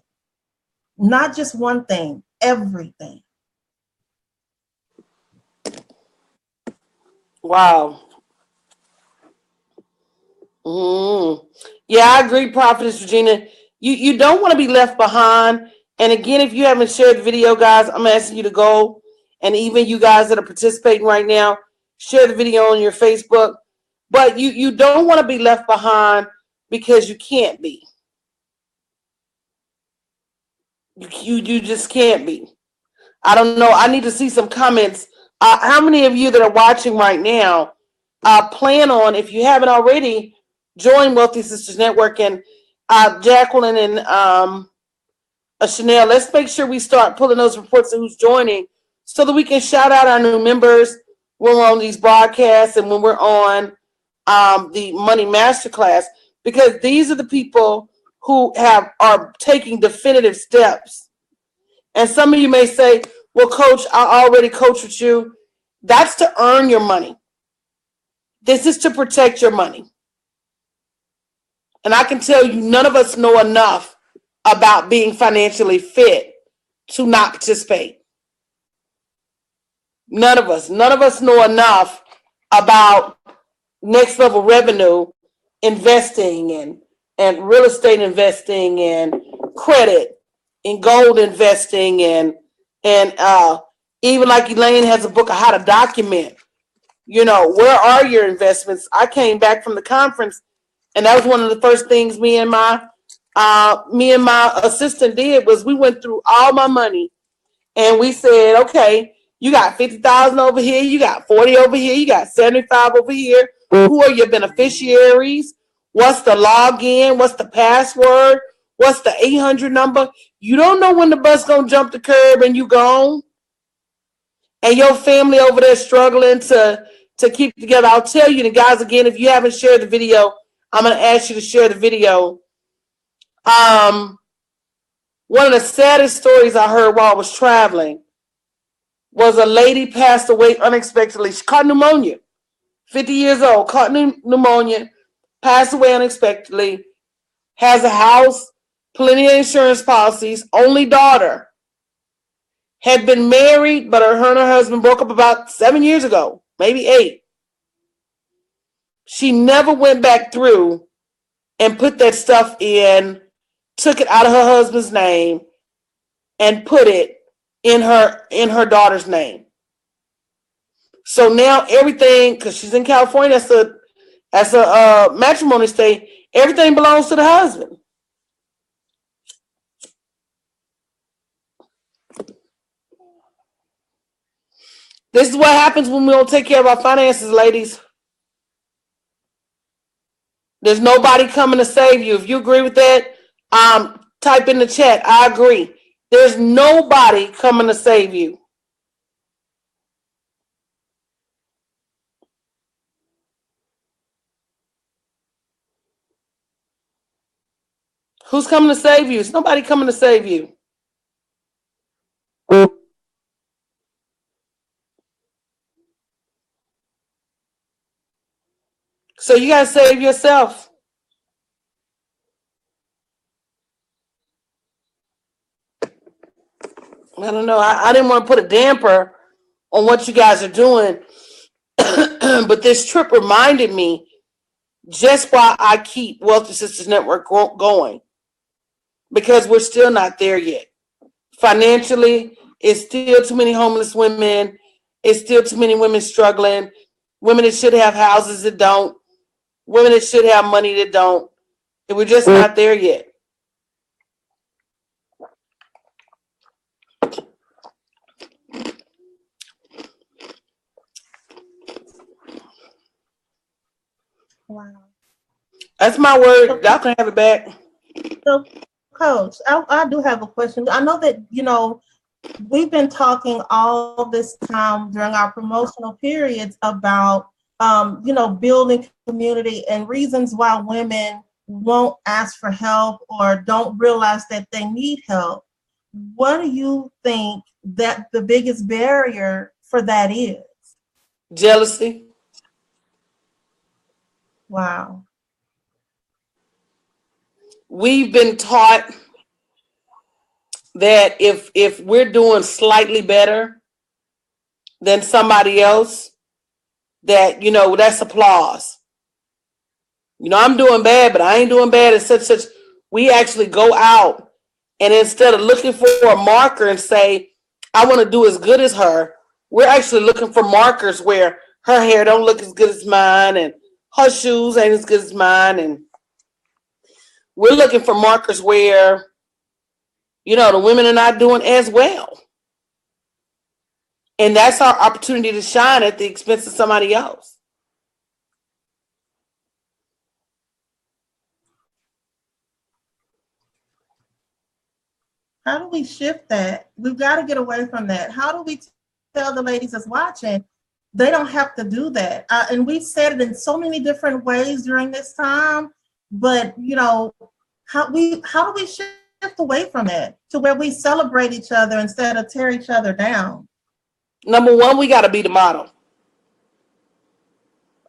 not just one thing, everything. Wow. Yeah, I agree, Prophetess Regina. You don't want to be left behind. And again, if you haven't shared the video, guys, I'm asking you to go, and even you guys that are participating right now, share the video on your Facebook. But you don't want to be left behind because you can't be. You just can't be. I don't know. I need to see some comments. How many of you that are watching right now plan on, if you haven't already, join Wealthy Sisters Network, and Jacqueline and Chanel, let's make sure we start pulling those reports of who's joining so that we can shout out our new members when we're on these broadcasts and when we're on the Money Masterclass, because these are the people who are taking definitive steps. And some of you may say, well, Coach, I already coach with you. That's to earn your money. This is to protect your money. And I can tell you, none of us know enough about being financially fit to not participate. None of us know enough about next level revenue investing and real estate investing and credit and gold investing and even like Elaine has a book of how to document, where are your investments? I came back from the conference, and that was one of the first things me and my assistant did, was we went through all my money and we said, okay, you got 50,000 over here, you got 40 over here, you got 75 over here. Who are your beneficiaries? What's the login? What's the password? What's the 800 number? You don't know when the bus gonna jump the curb and you gone, and your family over there struggling to keep together. I'll tell you, the guys, again, if you haven't shared the video, I'm gonna ask you to share the video. One of the saddest stories I heard while I was traveling was a lady passed away unexpectedly. She caught pneumonia, 50 years old, caught pneumonia, passed away unexpectedly, has a house, plenty of insurance policies, only daughter, had been married, but her and her husband broke up about 7 years ago, maybe 8. She never went back through and put that stuff in, took it out of her husband's name and put it in her daughter's name. So now everything, because she's in California, that's a matrimony state, everything belongs to the husband. This is what happens when we don't take care of our finances, ladies. There's nobody coming to save you. If you agree with that, type in the chat, I agree. There's nobody coming to save you. Who's coming to save you? There's nobody coming to save you. So you got to save yourself. I don't know. I didn't want to put a damper on what you guys are doing, but this trip reminded me just why I keep Wealthy Sisters Network going. because we're still not there yet. Financially, it's still too many homeless women. It's still too many women struggling. Women that should have houses that don't. Women that should have money that don't. And we're just not there yet. Wow. That's my word. Y'all can have it back. So, Coach, I do have a question. I know that, we've been talking all this time during our promotional periods about, building community and reasons why women won't ask for help or don't realize that they need help. What do you think that the biggest barrier for that is? Jealousy. Wow. We've been taught that if we're doing slightly better than somebody else, that, that's applause. I'm doing bad, but I ain't doing bad at such. We actually go out and instead of looking for a marker and say, I want to do as good as her, we're actually looking for markers where her hair don't look as good as mine and her shoes ain't as good as mine. And we're looking for markers where, the women are not doing as well. And that's our opportunity to shine at the expense of somebody else. How do we shift that? We've got to get away from that. How do we tell the ladies that's watching they don't have to do that? And we've said it in so many different ways during this time, but how do we shift away from it to where we celebrate each other instead of tear each other down? Number one, we got to be the model.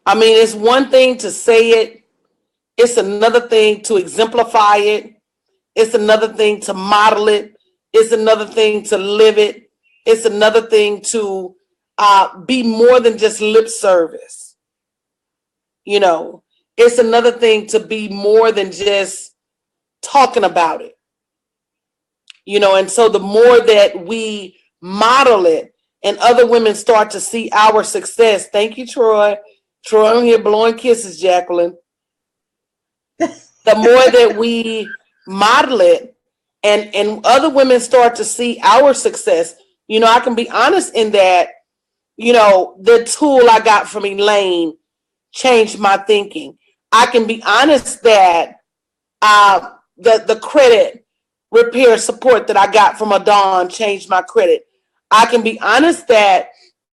I mean, it's one thing to say it. It's another thing to exemplify it. It's another thing to model it. It's another thing to live it. It's another thing to be more than just lip service. It's another thing to be more than just talking about it. And so the more that we model it and other women start to see our success. Thank you, Troy. Troy, I'm here blowing kisses, Jacqueline. The more that we model it and other women start to see our success, I can be honest in that, the tool I got from Elaine changed my thinking. I can be honest that the credit repair support that I got from Adon changed my credit. I can be honest that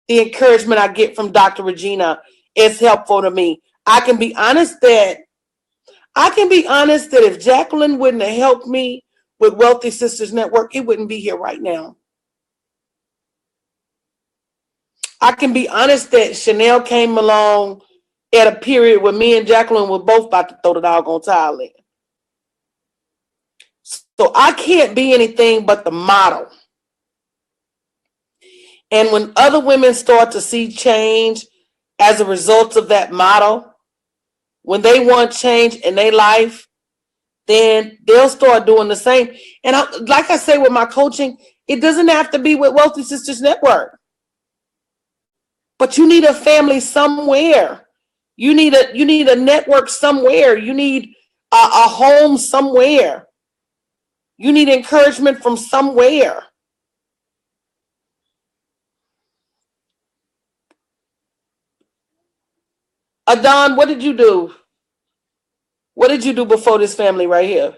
the encouragement I get from Dr. Regina is helpful to me. I can be honest that if Jacqueline wouldn't have helped me with Wealthy Sisters Network, it wouldn't be here right now. I can be honest that Chanel came along at a period where me and Jacqueline were both about to throw the doggone towel in. So I can't be anything but the model. And when other women start to see change as a result of that model, when they want change in their life, then they'll start doing the same. And like I say with my coaching, it doesn't have to be with Wealthy Sisters Network. But you need a family somewhere. You need a network somewhere. You need a home somewhere. You need encouragement from somewhere. Adon, what did you do? What did you do before this family right here?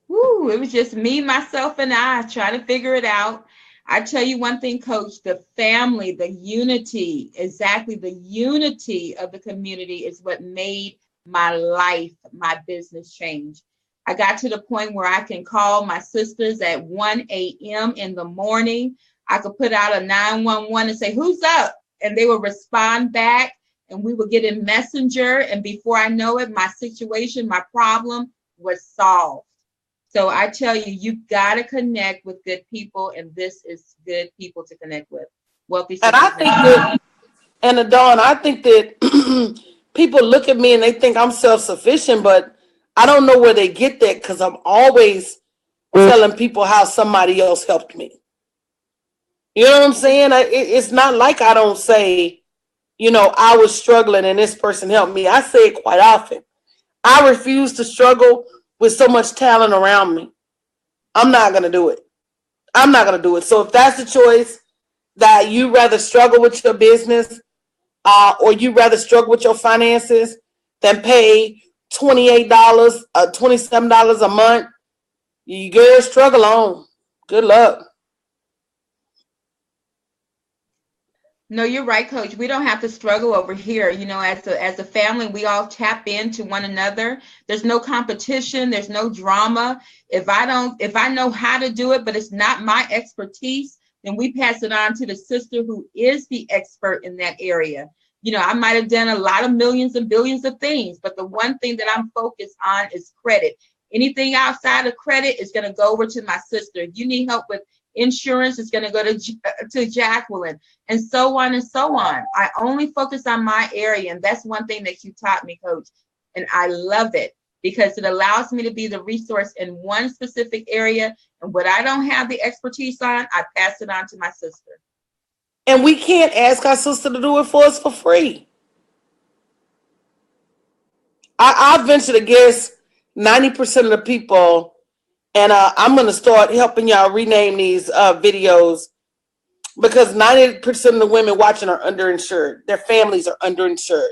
Woo, it was just me, myself, and I trying to figure it out. I tell you one thing, Coach, the family, the unity, exactly the unity of the community is what made my life, my business change. I got to the point where I can call my sisters at 1 a.m. in the morning. I could put out a 911 and say, who's up? And they would respond back. And we would get in Messenger, and before I know it, my situation, my problem was solved. So I tell you, you got to connect with good people, and this is good people to connect with. Wealthy and I think that, Adon, I think that people look at me and they think I'm self-sufficient, but I don't know where they get that because I'm always telling people how somebody else helped me. You know what I'm saying? It's not like I don't say, I was struggling and this person helped me. I say it quite often. I refuse to struggle with so much talent around me. I'm not going to do it. I'm not going to do it. So if that's the choice, that you rather struggle with your business or you rather struggle with your finances than pay $28, $27 a month, you girl struggle on. Good luck. No, you're right, Coach. We don't have to struggle over here. As a family, we all tap into one another. There's no competition. There's no drama. If I know how to do it, but it's not my expertise, then we pass it on to the sister who is the expert in that area. I might have done a lot of millions and billions of things, but the one thing that I'm focused on is credit. Anything outside of credit is going to go over to my sister. If you need help with insurance, it's going to go to Jacqueline, and so on and so on. I only focus on my area, and that's one thing that you taught me, Coach, and I love it because it allows me to be the resource in one specific area, and what I don't have the expertise on, I pass it on to my sister. And we can't ask our sister to do it for us for free. I venture to guess 90% of the people, and I'm going to start helping y'all rename these videos because 90% of the women watching are underinsured. Their families are underinsured.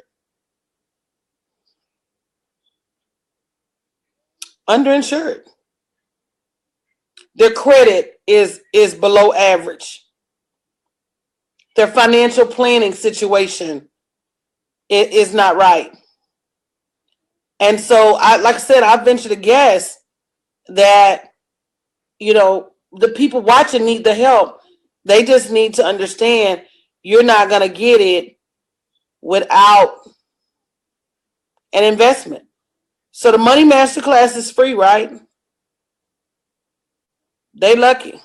Underinsured. Their credit is below average. Their financial planning situation is not right. And so, like I said, I venture to guess that, the people watching need the help. They just need to understand you're not going to get it without an investment. So the Money Masterclass is free, right? They lucky.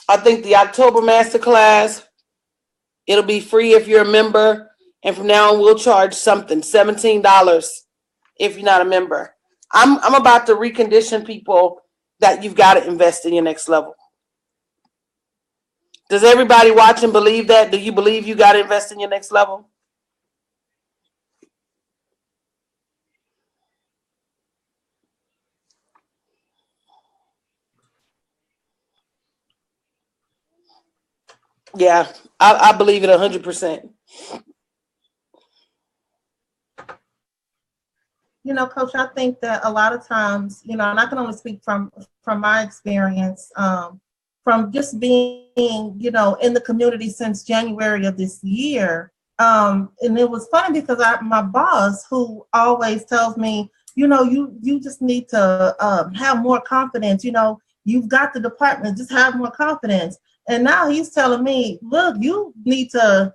I think the October Masterclass, it'll be free if you're a member. And from now on, we'll charge something, $17 if you're not a member. I'm about to recondition people that you've got to invest in your next level. Does everybody watching believe that? Do you believe you got to invest in your next level? Yeah, I believe it 100%. Coach, I think that a lot of times, and I can only speak from my experience, from just being, in the community since January of this year. And it was funny because my boss, who always tells me, you just need to have more confidence. You've got the department, just have more confidence. And now he's telling me, look, you need to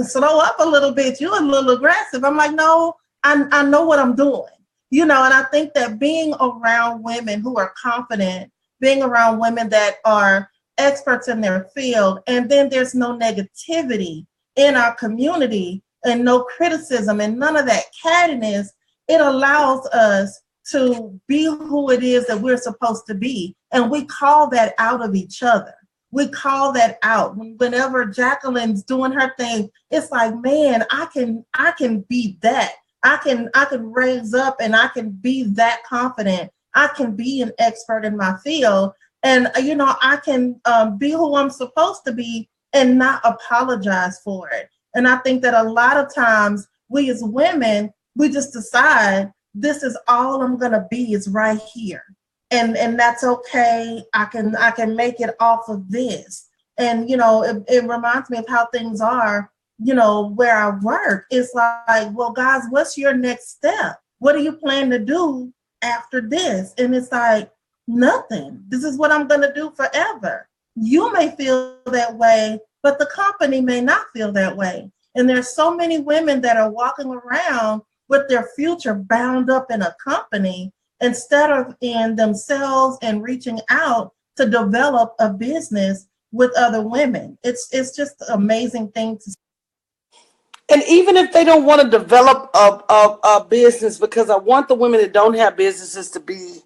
slow up a little bit. You're a little aggressive. I'm like, no, I know what I'm doing, and I think that being around women who are confident, being around women that are experts in their field, and then there's no negativity in our community and no criticism and none of that cattiness, it allows us to be who it is that we're supposed to be. And we call that out of each other. We call that out. Whenever Jacqueline's doing her thing, it's like, man, I can be that. I can raise up and I can be that confident. I can be an expert in my field. And, I can be who I'm supposed to be and not apologize for it. And I think that a lot of times we as women, we just decide this is all I'm going to be is right here. And that's okay. I can make it off of this. And, it reminds me of how things are, where I work. It's like, well, guys, what's your next step? What do you plan to do after this? And it's like, nothing. This is what I'm going to do forever. You may feel that way, but the company may not feel that way. And there's so many women that are walking around with their future bound up in a company instead of in themselves and reaching out to develop a business with other women. It's just an amazing thing to. And even if they don't want to develop a business, because I want the women that don't have businesses to be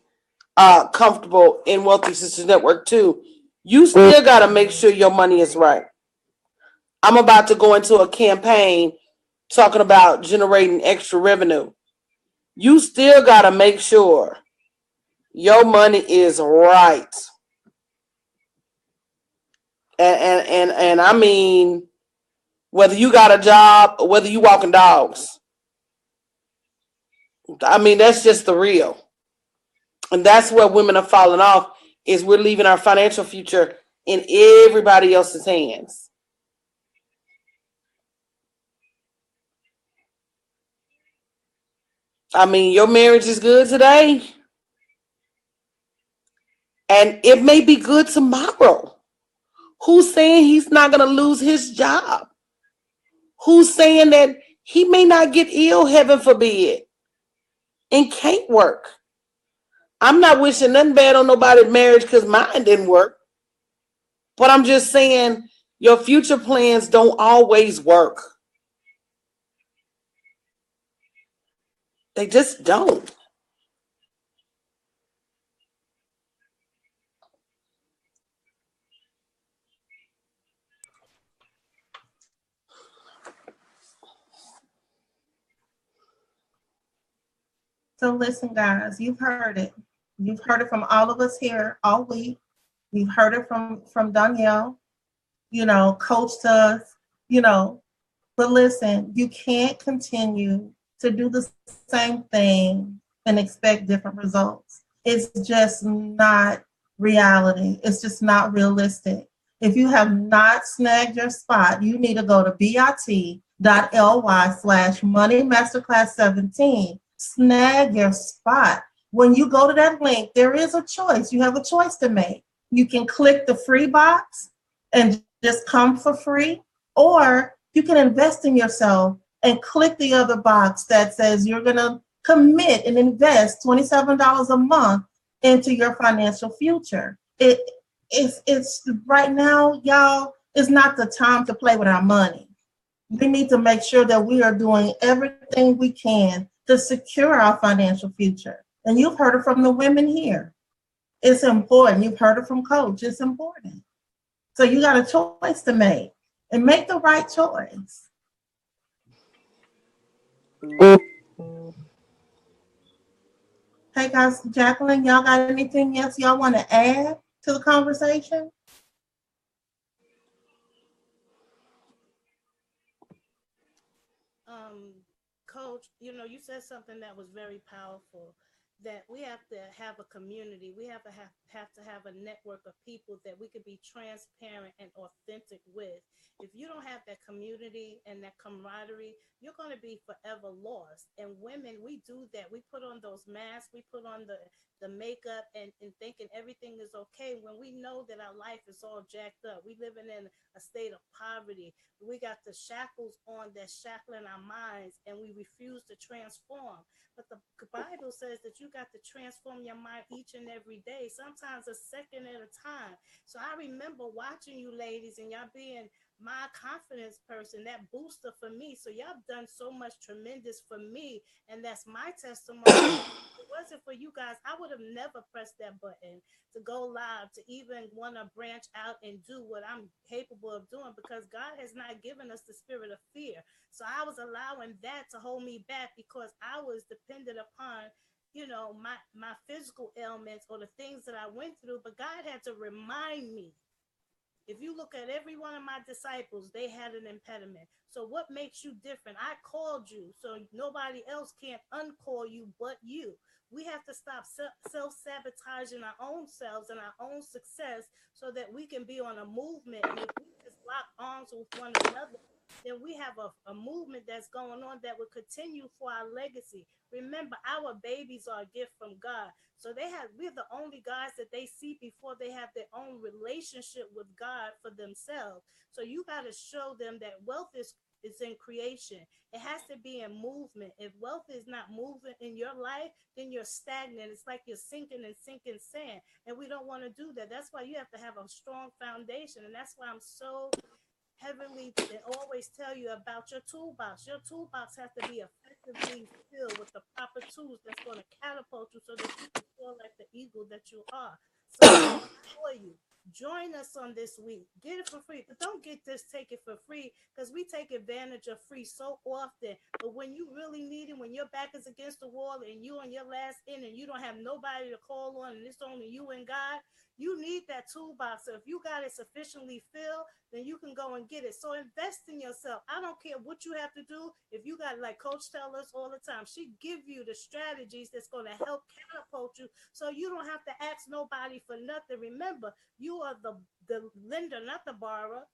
comfortable in Wealthy Sisters Network too, you still got to make sure your money is right. I'm about to go into a campaign talking about generating extra revenue. You still got to make sure your money is right. And I mean, whether you got a job or whether you walking dogs. I mean, that's just the real. And that's where women are falling off, is we're leaving our financial future in everybody else's hands. I mean, your marriage is good today, and it may be good tomorrow. Who's saying he's not going to lose his job? Who's saying that he may not get ill, heaven forbid, and can't work? I'm not wishing nothing bad on nobody's marriage because mine didn't work. But I'm just saying your future plans don't always work. They just don't. So listen, guys, you've heard it. You've heard it from all of us here all week. You've heard it from Danielle. Coached us. You know, but listen, you can't continue to do the same thing and expect different results. It's just not reality. It's just not realistic. If you have not snagged your spot, you need to go to bit.ly/money masterclass 17. Snag your spot. When you go to that link, there is a choice. You have a choice to make. You can click the free box and just come for free, or you can invest in yourself and click the other box that says you're going to commit and invest $27 a month into your financial future. It's right now, y'all, it's not the time to play with our money. We need to make sure that we are doing everything we can to secure our financial future. And you've heard it from the women here. It's important. You've heard it from Coach. It's important. So you got a choice to make, and make the right choice. Hey guys, Jacqueline, y'all got anything else y'all want to add to the conversation? Coach, you said something that was very powerful, that we have to have a community. We have to have a network of people that we could be transparent and authentic with. If you don't have that community and that camaraderie, you're going to be forever lost. And women, we do that. We put on those masks, we put on the makeup and thinking everything is okay when we know that our life is all jacked up. We living in a state of poverty. We got the shackles on that's shackling our minds, and we refuse to transform. But the Bible says that you got to transform your mind each and every day, sometimes a second at a time. So I remember watching you ladies and y'all being my confidence person, that booster for me. So y'all done so much tremendous for me, and that's my testimony. If it wasn't for you guys, I would have never pressed that button to go live, to even want to branch out and do what I'm capable of doing, because God has not given us the spirit of fear. So I was allowing that to hold me back because I was dependent upon my physical ailments or the things that I went through. But God had to remind me. If you look at every one of my disciples, they had an impediment. So what makes you different? I called you, so nobody else can't uncall you but you. We have to stop self-sabotaging our own selves and our own success so that we can be on a movement. And if we just lock arms with one another, then we have a movement that's going on that will continue for our legacy. Remember, our babies are a gift from God. So we're the only guys that they see before they have their own relationship with God for themselves. So you got to show them that wealth is is in creation. It has to be in movement. If wealth is not moving in your life, then you're stagnant. It's like you're sinking and sinking sand. And we don't want to do that. That's why you have to have a strong foundation. And that's why I'm so heavily and always tell you about your toolbox. Your toolbox has to be effectively filled with the proper tools that's going to catapult you so that you can feel like the eagle that you are. So for you, join us on this week. Get it for free, but don't get this, take it for free, because we take advantage of free so often. But when you really need it, when your back is against the wall and you on your last end and you don't have nobody to call on and it's only you and God, you need that toolbox. So if you got it sufficiently filled, then you can go and get it. So invest in yourself. I don't care what you have to do. If you got, like Coach tells us all the time, she give you the strategies that's going to help catapult you so you don't have to ask nobody for nothing. Remember, you are the lender, not the borrower.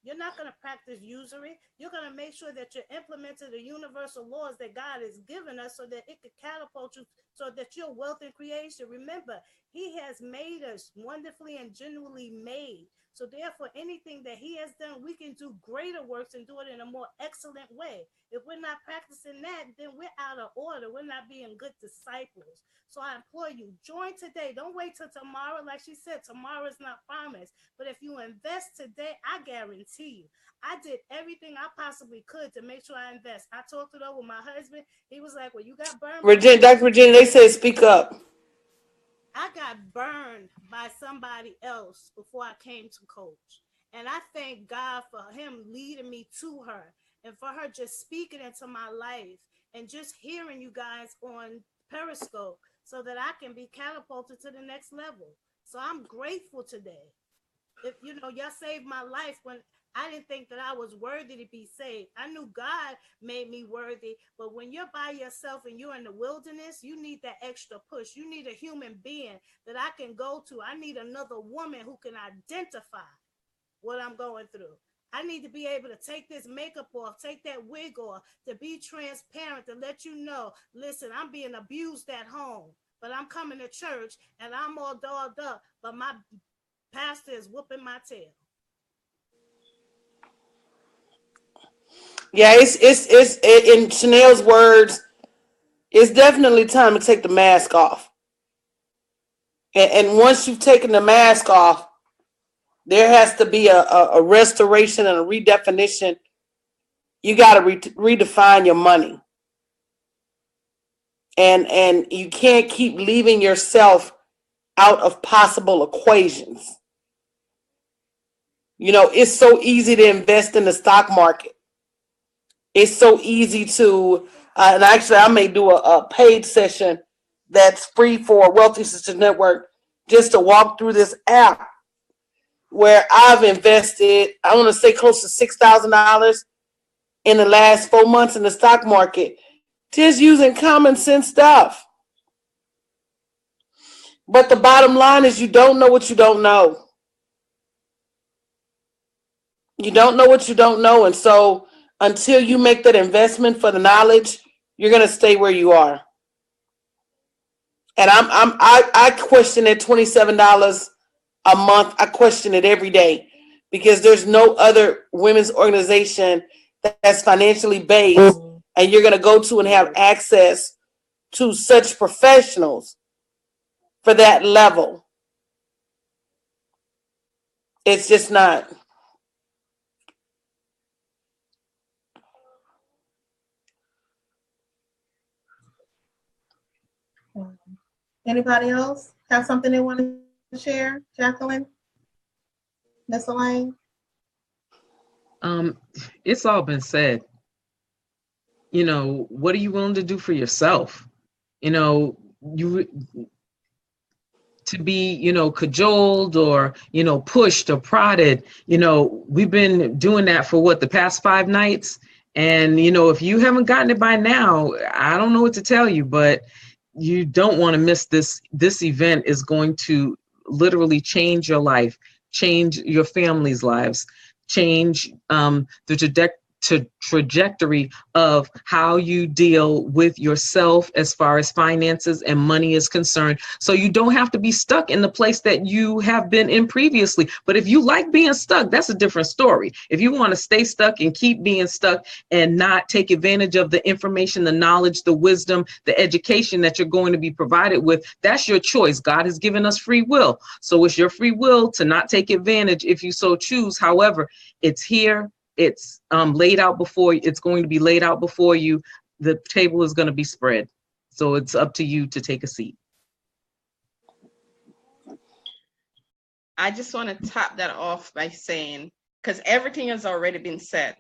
You're not going to practice usury. You're going to make sure that you're implementing the universal laws that God has given us so that it could catapult you, so that your wealth and creation. Remember, he has made us wonderfully and genuinely made. So therefore, anything that he has done, we can do greater works and do it in a more excellent way. If we're not practicing that, then we're out of order. We're not being good disciples. So I implore you, join today. Don't wait till tomorrow. Like she said, tomorrow is not promised. But if you invest today, I guarantee you, I did everything I possibly could to make sure I invest. I talked it over with my husband. He was like, well, you got burned. Dr. Regina, they said speak up. I got burned by somebody else before I came to Coach. And I thank God for him leading me to her and for her just speaking into my life and just hearing you guys on Periscope so that I can be catapulted to the next level. So I'm grateful today. If y'all saved my life when I didn't think that I was worthy to be saved. I knew God made me worthy, but when you're by yourself and you're in the wilderness, you need that extra push. You need a human being that I can go to. I need another woman who can identify what I'm going through. I need to be able to take this makeup off, take that wig off, to be transparent, to let you know, listen, I'm being abused at home, but I'm coming to church and I'm all dolled up, but my pastor is whooping my tail. Yeah, it's in Chanel's words, it's definitely time to take the mask off. And once you've taken the mask off, there has to be a restoration and a redefinition. You got to redefine your money. And you can't keep leaving yourself out of possible equations. It's so easy to invest in the stock market. It's so easy to, and actually I may do a paid session that's free for Wealthy Sisters Network just to walk through this app where I've invested, I want to say close to $6,000 in the last 4 months in the stock market, just using common sense stuff. But the bottom line is you don't know what you don't know. You don't know what you don't know. And so until you make that investment for the knowledge, you're going to stay where you are. And I question it $27 a month. I question it every day because there's no other women's organization that's financially based and you're going to go to and have access to such professionals for that level. It's just not. Anybody else have something they want to share? Jacqueline? Miss Elaine? It's all been said. What are you willing to do for yourself? To be, cajoled or, pushed or prodded. We've been doing that for the past 5 nights. And, if you haven't gotten it by now, I don't know what to tell you, but you don't want to miss this. This event is going to literally change your life, change your family's lives, change the trajectory of how you deal with yourself as far as finances and money is concerned. So you don't have to be stuck in the place that you have been in previously. But if you like being stuck, that's a different story. If you want to stay stuck and keep being stuck and not take advantage of the information, the knowledge, the wisdom, the education that you're going to be provided with, that's your choice. God has given us free will. So it's your free will to not take advantage if you so choose. However, it's here. It's laid out before you. It's going to be laid out before you. The table is going to be spread. So it's up to you to take a seat. I just want to top that off by saying, because everything has already been said,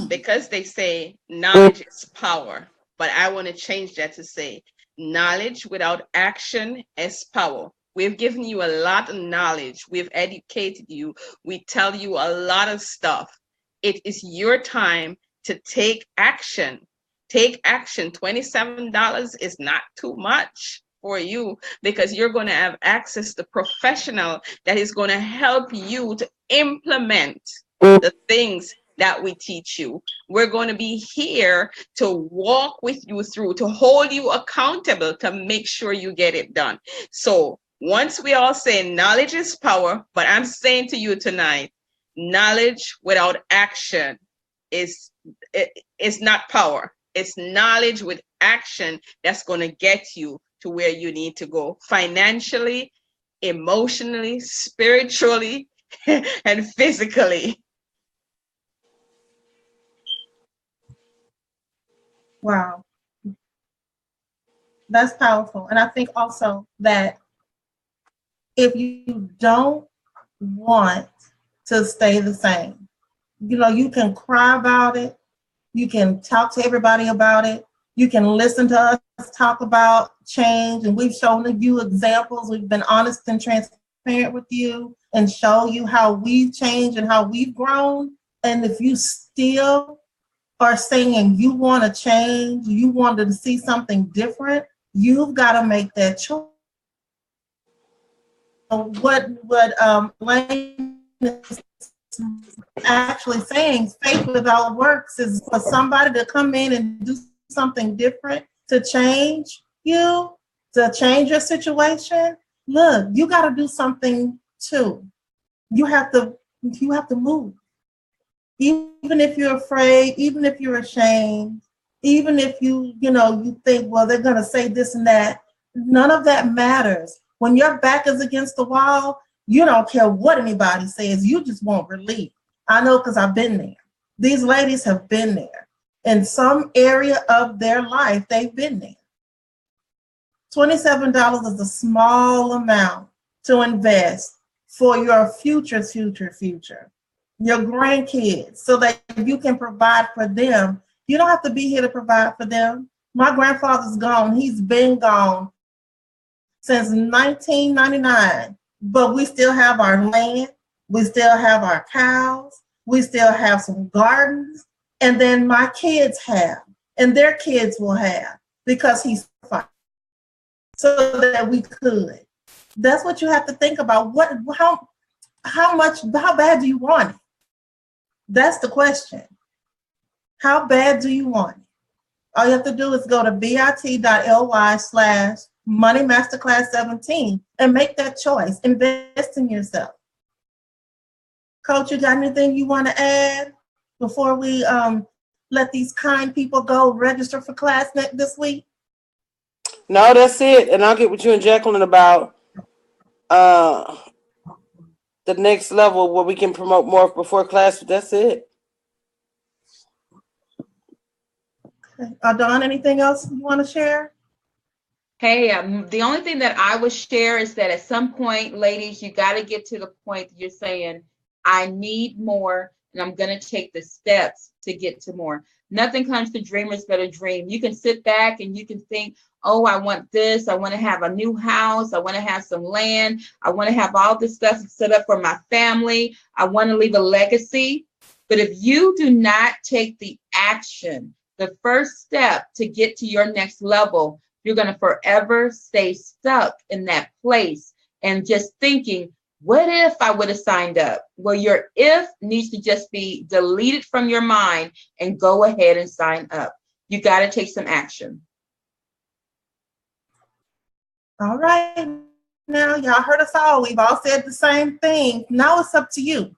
because they say knowledge is power, but I want to change that to say knowledge without action is power. We've given you a lot of knowledge. We've educated you. We tell you a lot of stuff. It is your time to take action. Take action. $27 is not too much for you because you're going to have access to professional that is going to help you to implement the things that we teach you. We're going to be here to walk with you through, to hold you accountable, to make sure you get it done. So once we all say knowledge is power, but I'm saying to you tonight, knowledge without action is not power. It's knowledge with action that's going to get you to where you need to go financially, emotionally, spiritually, and physically. Wow. That's powerful. And I think also that if you don't want to stay the same, you can cry about it. You can talk to everybody about it. You can listen to us talk about change. And we've shown you examples. We've been honest and transparent with you and show you how we've changed and how we've grown. And if you still are saying you want to change, you want to see something different, you've got to make that choice. What Lane is actually saying, faith without works, is for somebody to come in and do something different to change you, to change your situation. Look, you got to do something too. You have to move. Even if you're afraid, even if you're ashamed, even if you think, well, they're going to say this and that, none of that matters. When your back is against the wall, you don't care what anybody says. You just want relief. I know because I've been there. These ladies have been there. In some area of their life, they've been there. $27 is a small amount to invest for your future, your grandkids, so that you can provide for them. You don't have to be here to provide for them. My grandfather's gone. He's been gone since 1999, but we still have our land. We still have our cows. We still have some gardens. And then my kids have, and their kids will have, because he's fine. So that we could. That's what you have to think about. How bad do you want it? That's the question. How bad do you want it? All you have to do is go to bit.ly/Money Masterclass 17 and make that choice. Invest in yourself. Coach, you got anything you want to add before we let these kind people go register for class this week? No, that's it. And I'll get with you and Jacqueline about the next level where we can promote more before class. But that's it. Okay. Dawn, anything else you want to share? Hey, the only thing that I would share is that at some point, ladies, you got to get to the point that you're saying, I need more, and I'm going to take the steps to get to more. Nothing comes to dreamers but a dream. You can sit back and you can think, oh, I want this. I want to have a new house. I want to have some land. I want to have all this stuff set up for my family. I want to leave a legacy. But if you do not take the action, the first step to get to your next level, you're going to forever stay stuck in that place and just thinking, What if I would have signed up? Well, your if needs to just be deleted from your mind and go ahead and sign up. You got to take some action. All right. Now, y'all heard us all. We've all said the same thing. Now it's up to you.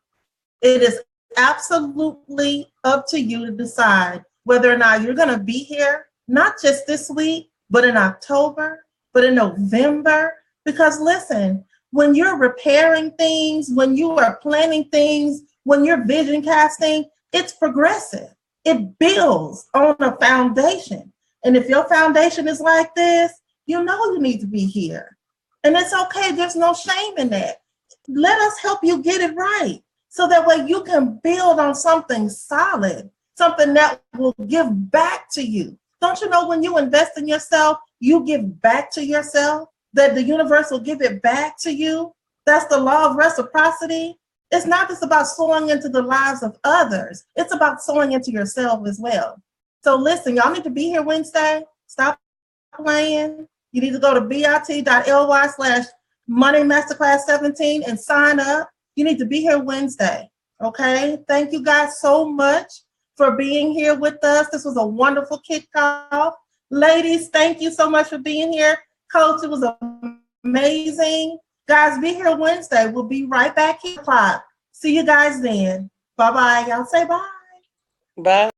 It is absolutely up to you to decide whether or not you're going to be here, not just this week, but in October, but in November. Because listen, when you're repairing things, when you are planning things, when you're vision casting, it's progressive. It builds on a foundation. And if your foundation is like this, you know you need to be here. And it's okay. There's no shame in that. Let us help you get it right, so that way you can build on something solid, something that will give back to you. Don't you know when you invest in yourself, you give back to yourself, that the universe will give it back to you? That's the law of reciprocity. It's not just about sowing into the lives of others. It's about sowing into yourself as well. So listen, y'all need to be here Wednesday. Stop playing. You need to go to bit.ly/Money Masterclass 17 and sign up. You need to be here Wednesday. Okay. Thank you guys so much for being here with us. This was a wonderful kickoff. Ladies, thank you so much for being here. Coach, it was amazing. Guys, be here Wednesday. We'll be right back here. See you guys then. Bye-bye. Y'all say bye. Bye.